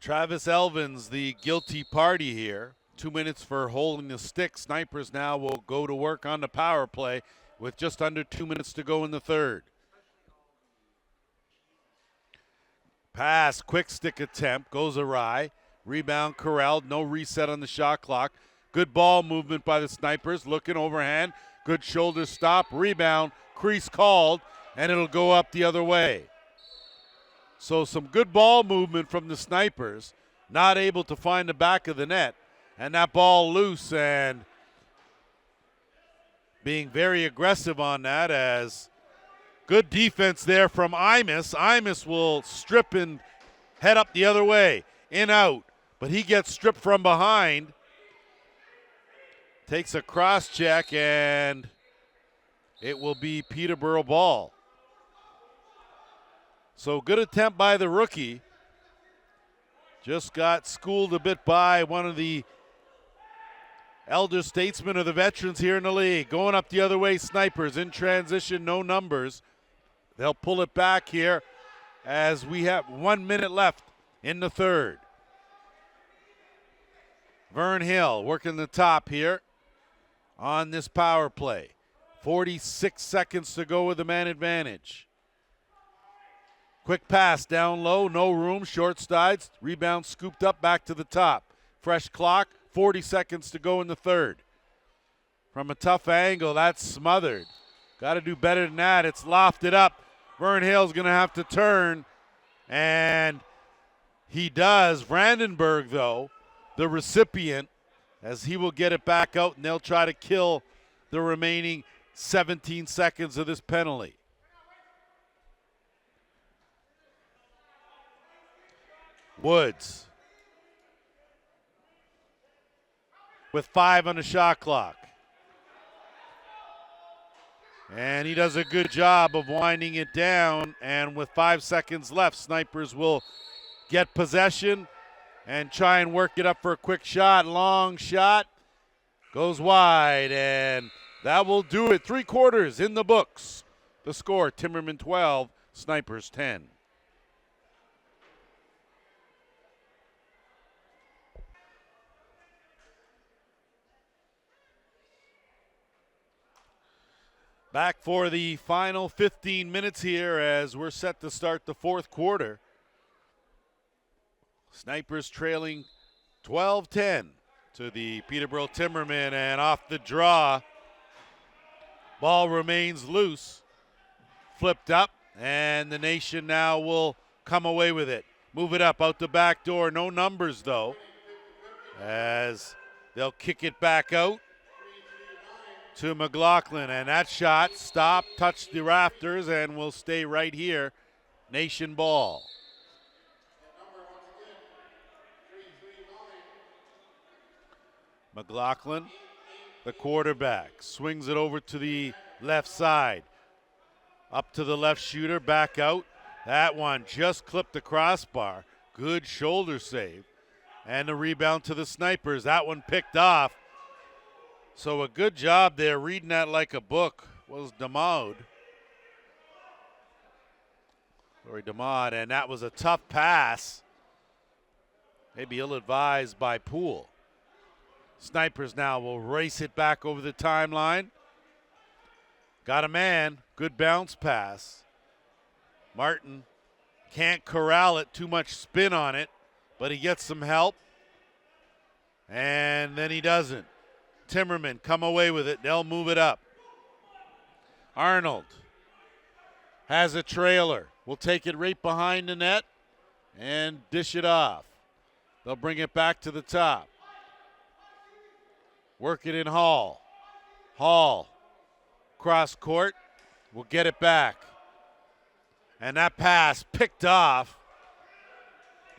Travis Elvins, the guilty party here. 2 minutes for holding the stick. Snipers now will go to work on the power play with just under 2 minutes to go in the third. Pass, quick stick attempt, goes awry. Rebound corralled, no reset on the shot clock. Good ball movement by the Snipers, looking overhand. Good shoulder stop, rebound, crease called, and it'll go up the other way. So some good ball movement from the Snipers, not able to find the back of the net. And that ball loose, and being very aggressive on that, as good defense there from Imus. Imus will strip and head up the other way, in out, but he gets stripped from behind. Takes a cross check, and it will be Peterborough ball. So good attempt by the rookie. Just got schooled a bit by one of the elder statesmen of the veterans here in the league. Going up the other way, Snipers in transition, no numbers. They'll pull it back here as we have 1 minute left in the third. Vern Hill working the top here on this power play. 46 seconds to go with the man advantage. Quick pass down low, no room, short sides. Rebound scooped up back to the top. Fresh clock, 40 seconds to go in the third. From a tough angle, that's smothered. Got to do better than that. It's lofted up. Vern Hill's going to have to turn, and he does. Brandenburg, though, the recipient, as he will get it back out, and they'll try to kill the remaining 17 seconds of this penalty. Woods with 5 on the shot clock. And he does a good job of winding it down, and with 5 seconds left, Snipers will get possession and try and work it up for a quick shot. Long shot, goes wide, and that will do it. 3/4 in the books. The score, Timbermen 12, Snipers 10. Back for the final 15 minutes here as we're set to start the fourth quarter. Snipers trailing 12-10 to the Peterborough Timbermen, and off the draw. Ball remains loose. Flipped up, and the Nation now will come away with it. Move it up out the back door. No numbers, though, as they'll kick it back out to McLaughlin, and that shot stopped, touched the rafters, and will stay right here. Nation ball. McLaughlin, the quarterback, swings it over to the left side. Up to the left shooter, back out. That one just clipped the crossbar. Good shoulder save. And the rebound to the Snipers. That one picked off. So a good job there, reading that like a book, was Demod. And that was a tough pass. Maybe ill-advised by Poole. Snipers now will race it back over the timeline. Got a man, good bounce pass. Martin Can't corral it, too much spin on it, but he gets some help. And then he doesn't. Timbermen come away with it. They'll move it up. Arnold has a trailer. Will take it right behind the net and dish it off. They'll bring it back to the top. Work it in Hall. Hall, cross court, will get it back. And that pass picked off.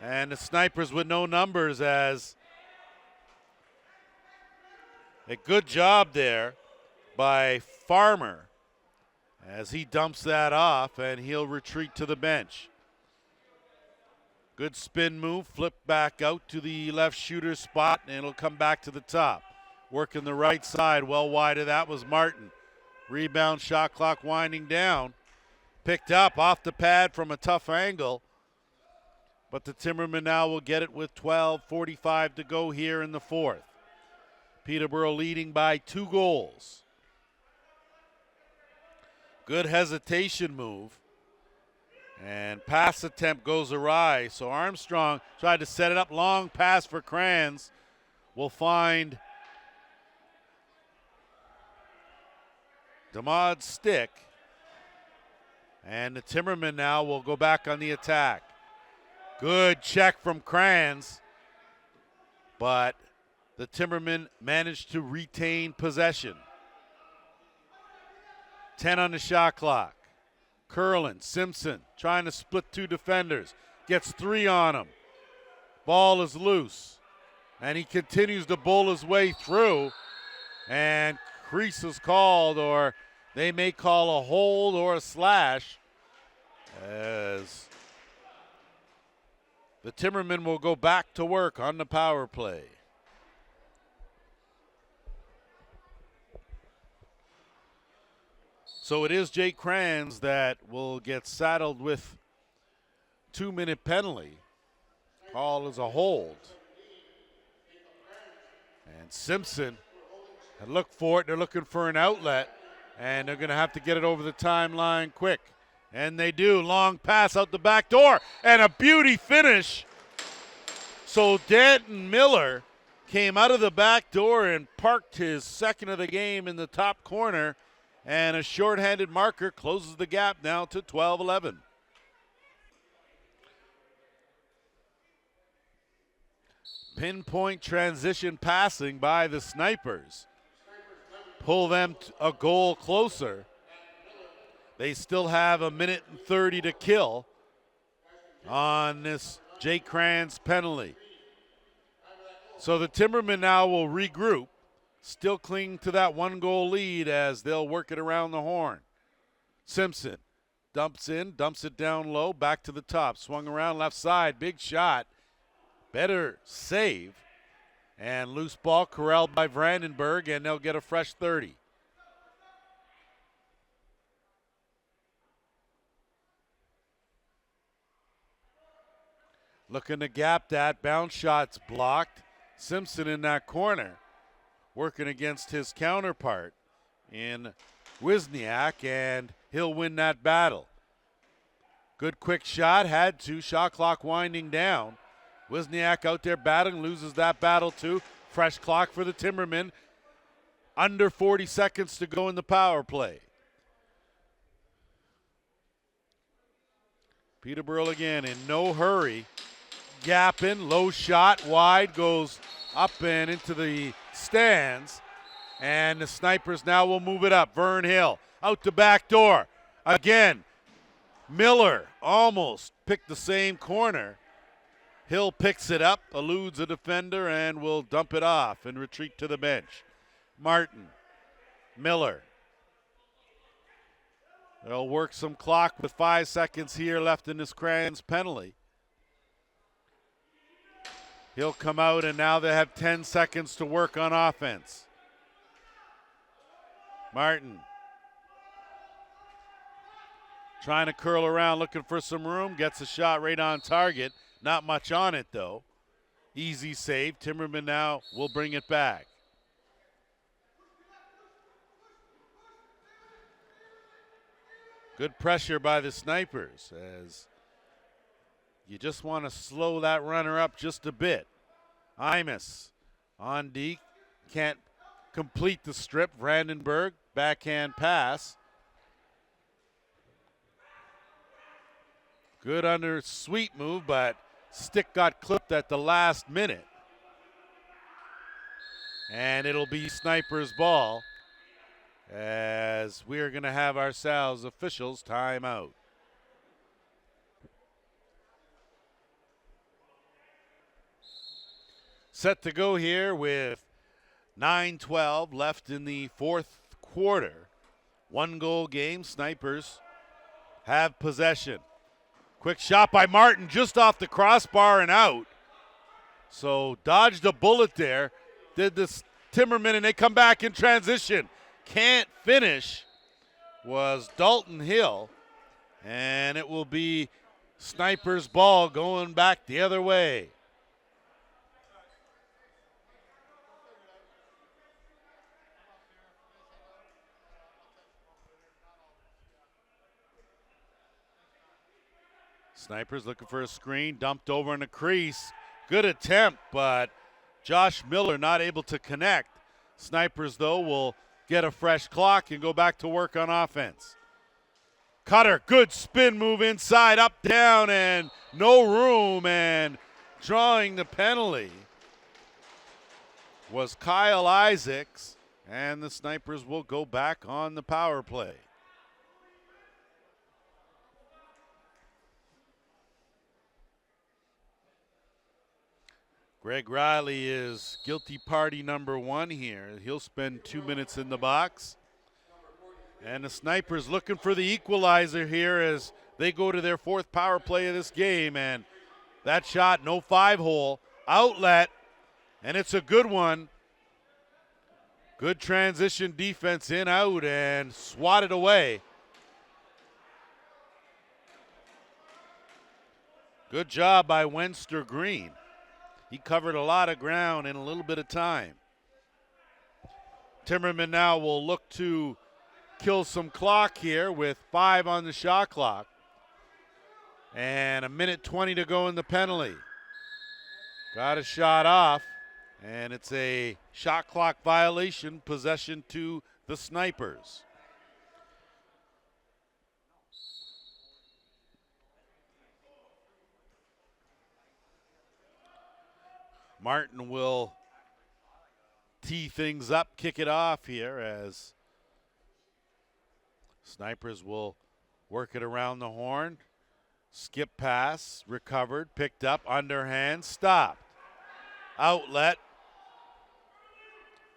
And the Snipers with no numbers, as a good job there by Farmer as he dumps that off, and he'll retreat to the bench. Good spin move, flip back out to the left shooter's spot, and it'll come back to the top. Working the right side, well wide of that was Martin. Rebound, shot clock winding down. Picked up off the pad from a tough angle. But the Timbermen now will get it with 12:45 to go here in the fourth. Peterborough leading by 2 goals. Good hesitation move. And pass attempt goes awry. So Armstrong tried to set it up. Long pass for Kranz. Will find Damad's stick. And the Timbermen now will go back on the attack. Good check from Kranz. But the Timbermen managed to retain possession. 10 on the shot clock. Curlin, Simpson trying to split 2 defenders. Gets 3 on him. Ball is loose. And he continues to bowl his way through. And crease is called, or they may call a hold or a slash, as the Timbermen will go back to work on the power play. So it is Jake Kranz that will get saddled with 2-minute penalty. Call is a hold. And Simpson had looked for it. They're looking for an outlet, and they're going to have to get it over the timeline quick. And they do. Long pass out the back door, and a beauty finish. So Danton Miller came out of the back door and parked his second of the game in the top corner. And a shorthanded marker closes the gap now to 12-11. Pinpoint transition passing by the Snipers. Pull them a goal closer. They still have 1:30 to kill on this Jake Kranz penalty. So the Timbermen now will regroup. Still cling to that 1-goal lead as they'll work it around the horn. Simpson dumps in, dumps it down low, back to the top. Swung around left side, big shot. Better save. And loose ball corralled by Brandenburg, and they'll get a fresh 30. Looking to gap that, bounce shot's blocked. Simpson in that corner, working against his counterpart in Wisniak, and he'll win that battle. Good quick shot, had to. Shot clock winding down. Wisniak out there battling, loses that battle too. Fresh clock for the Timbermen. Under 40 seconds to go in the power play. Peterborough again in no hurry. Gap in, low shot, wide, goes up and into the stands. And the Snipers now will move it up. Vern Hill out the back door. Again, Miller almost picked the same corner. Hill picks it up, eludes a defender, and will dump it off and retreat to the bench. Martin, Miller. They'll work some clock with 5 seconds here left in this Kranz penalty. He'll come out, and now they have 10 seconds to work on offense. Martin trying to curl around, looking for some room, gets a shot right on target. Not much on it, though. Easy save. Timbermen now will bring it back. Good pressure by the Snipers as You just want to slow that runner up just a bit. Imus on D, can't complete the strip. Vandenberg, backhand pass. Good under sweep move, but stick got clipped at the last minute. And it'll be Sniper's ball as we're going to have ourselves officials timeout. Set to go here with 9:12 left in the fourth quarter. 1-goal game. Snipers have possession. Quick shot by Martin just off the crossbar and out. So dodged a bullet there. Did this Timbermen, and they come back in transition. Can't finish was Dalton Hill. And it will be Sniper's ball going back the other way. Snipers looking for a screen, dumped over in the crease. Good attempt, but Josh Miller not able to connect. Snipers, though, will get a fresh clock and go back to work on offense. Cutter, good spin move inside, up, down, and no room, and drawing the penalty was Kyle Isaacs, and the Snipers will go back on the power play. Greg Riley is guilty party number 1 here. He'll spend 2 minutes in the box. And the Snipers looking for the equalizer here as they go to their 4th power play of this game. And that shot, no 5-hole, outlet, and it's a good one. Good transition defense in, out, and swatted away. Good job by Wenster Green. He covered a lot of ground in a little bit of time. Timberman now will look to kill some clock here with 5 on the shot clock. And 1:20 to go in the penalty. Got a shot off, and it's a shot clock violation, possession to the Snipers. Martin will tee things up, kick it off here as Snipers will work it around the horn. Skip pass, recovered, picked up, underhand, stopped. Outlet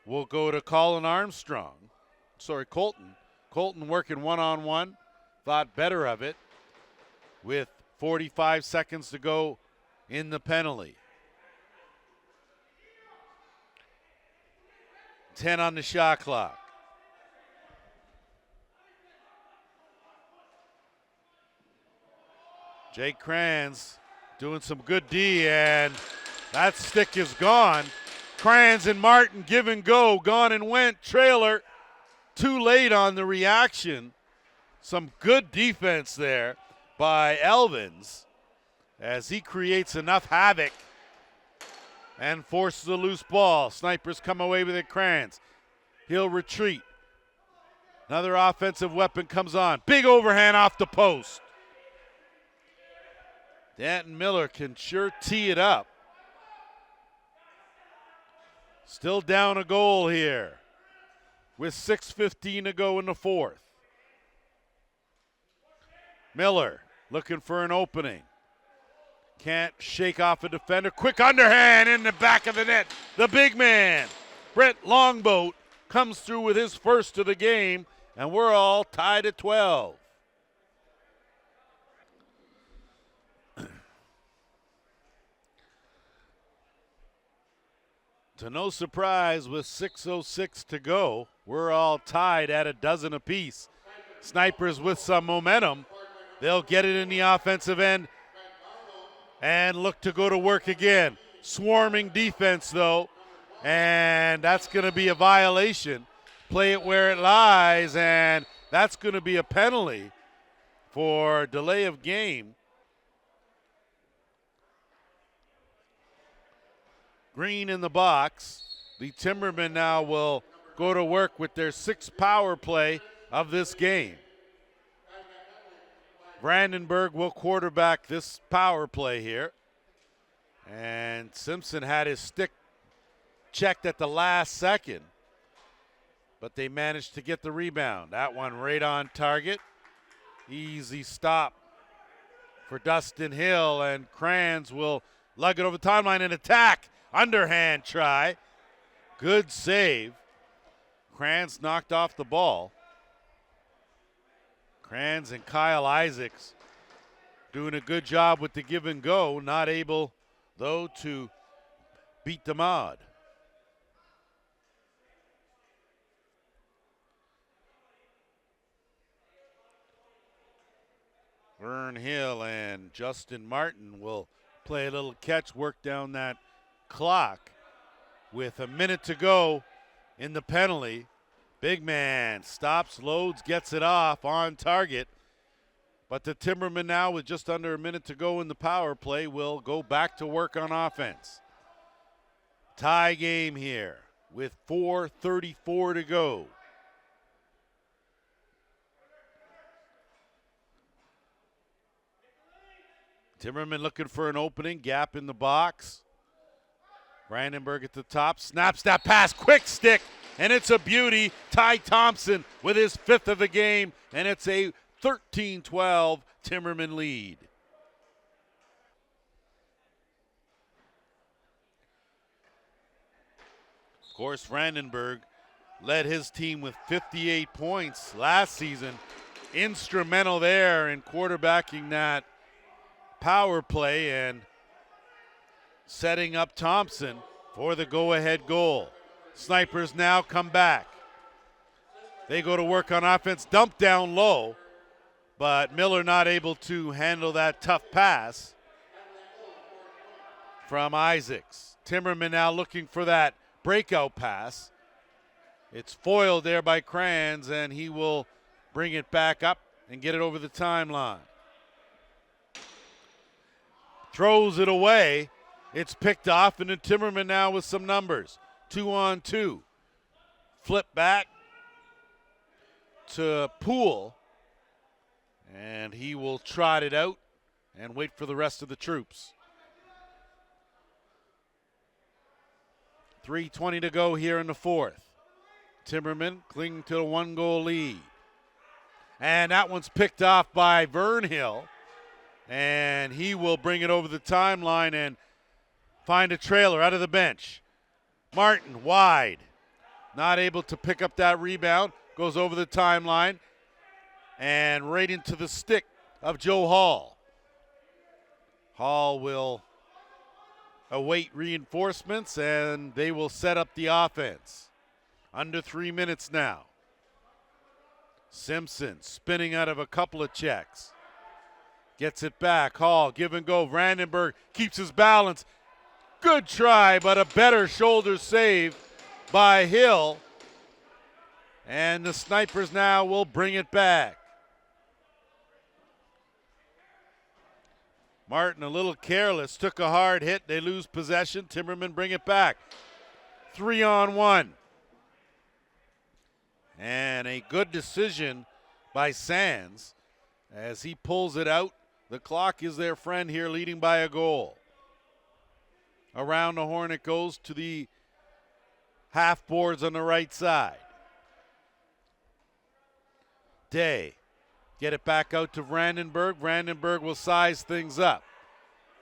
will go to Colton Armstrong. Sorry, Colton. Colton working one-on-one, thought better of it with 45 seconds to go in the penalty. 10 on the shot clock. Jake Kranz doing some good D, and that stick is gone. Kranz and Martin give and go, gone and went. Trailer too late on the reaction. Some good defense there by Elvins as he creates enough havoc and forces a loose ball. Snipers come away with it. Kranz. He'll retreat. Another offensive weapon comes on. Big overhand off the post. Danton Miller can sure tee it up. Still down a goal here with 6:15 to go in the 4th. Miller looking for an opening. Can't shake off a defender. Quick underhand in the back of the net. The big man, Brett Longboat, comes through with his first of the game, and we're all tied at 12. To no surprise, with 6:06 to go, we're all tied at a dozen apiece. Snipers with some momentum. They'll get it in the offensive end and look to go to work again. Swarming defense, though, and that's going to be a violation. Play it where it lies, and that's going to be a penalty for delay of game. Green in the box. The Timbermen now will go to work with their 6th power play of this game. Brandenburg will quarterback this power play here. And Simpson had his stick checked at the last second, but they managed to get the rebound. That one right on target. Easy stop for Dustin Hill, and Kranz will lug it over the timeline and attack. Underhand try. Good save. Kranz knocked off the ball. Kranz and Kyle Isaacs doing a good job with the give and go. Not able, though, to beat the mod. Vern Hill and Justin Martin will play a little catch, work down that clock with a minute to go in the penalty. Big man stops, loads, gets it off on target. But the Timbermen now, with just under a minute to go in the power play, will go back to work on offense. Tie game here with 4:34 to go. Timberman looking for an opening, gap in the box. Brandenburg at the top, snaps that pass, quick stick, and it's a beauty. Ty Thompson with his 5th of the game, and it's a 13-12 Timberman lead. Of course, Brandenburg led his team with 58 points last season. Instrumental there in quarterbacking that power play and setting up Thompson for the go-ahead goal. Snipers now come back. They go to work on offense, dump down low, but Miller not able to handle that tough pass from Isaacs. Timberman now looking for that breakout pass. It's foiled there by Kranz, and he will bring it back up and get it over the timeline. Throws it away. It's picked off, and the Timberman now with some numbers. 2-on-2. Flip back to Poole, and he will trot it out and wait for the rest of the troops. 3:20 to go here in the 4th. Timberman clinging to the 1-goal lead. And that one's picked off by Vern Hill, and he will bring it over the timeline and find a trailer out of the bench. Martin wide, not able to pick up that rebound, goes over the timeline and right into the stick of Joe Hall. Hall will await reinforcements, and they will set up the offense. Under 3 minutes now. Simpson spinning out of a couple of checks. Gets it back. Hall, give and go. Brandenburg keeps his balance. Good try, but a better shoulder save by Hill. And the Snipers now will bring it back. Martin a little careless, took a hard hit. They lose possession. Timbermen bring it back. 3-on-1. And a good decision by Sands as he pulls it out. The clock is their friend here, leading by a goal. Around the horn it goes to the half boards on the right side. Day, get it back out to Brandenburg. Brandenburg will size things up.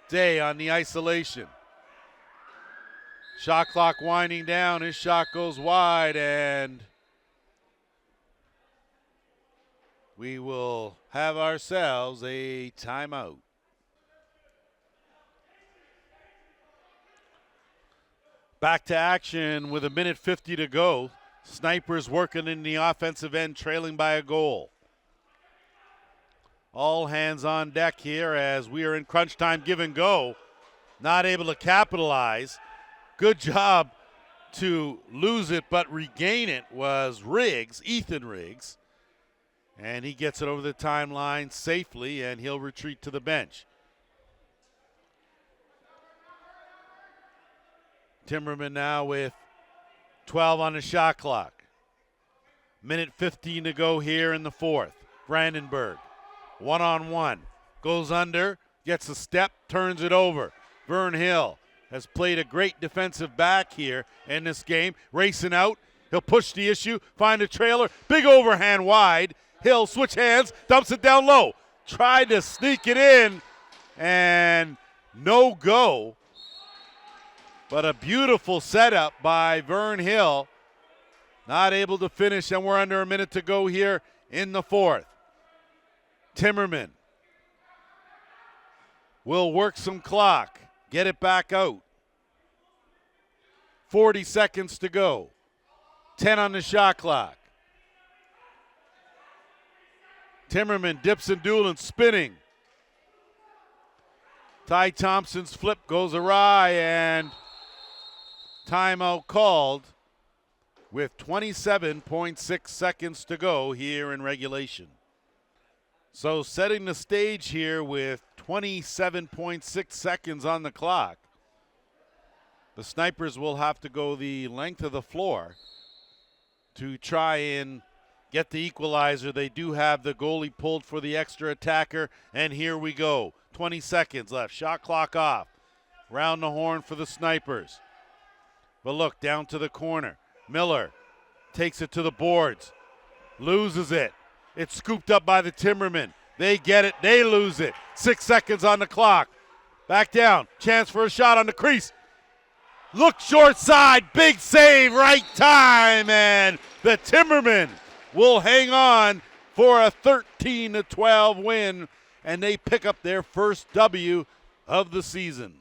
Day on the isolation. Shot clock winding down. His shot goes wide, and we will have ourselves a timeout. Back to action with 1:50 to go. Snipers working in the offensive end, trailing by a goal. All hands on deck here as we are in crunch time, give and go. Not able to capitalize. Good job to lose it but regain it was Riggs, Ethan Riggs. And he gets it over the timeline safely, and he'll retreat to the bench. Timbermen now with 12 on the shot clock. Minute 15 to go here in the fourth. Brandenburg, one-on-one, goes under, gets a step, turns it over. Vern Hill has played a great defensive back here in this game. Racing out, he'll push the issue, find a trailer, big overhand wide. Hill switch hands, dumps it down low. Tried to sneak it in, and no go. But a beautiful setup by Vern Hill. Not able to finish, and we're under a minute to go here in the fourth. Timbermen will work some clock, get it back out. 40 seconds to go. 10 on the shot clock. Timbermen dips and Doolin spinning. Ty Thompson's flip goes awry, and timeout called with 27.6 seconds to go here in regulation. So setting the stage here with 27.6 seconds on the clock. The Snipers will have to go the length of the floor to try and get the equalizer. They do have the goalie pulled for the extra attacker, and here we go. 20 seconds left. Shot clock off. Round the horn for the Snipers. But look, down to the corner. Miller takes it to the boards. Loses it. It's scooped up by the Timbermen. They get it. They lose it. 6 seconds on the clock. Back down. Chance for a shot on the crease. Look short side. Big save. Right time. And the Timbermen will hang on for a 13-12 win. And they pick up their first W of the season.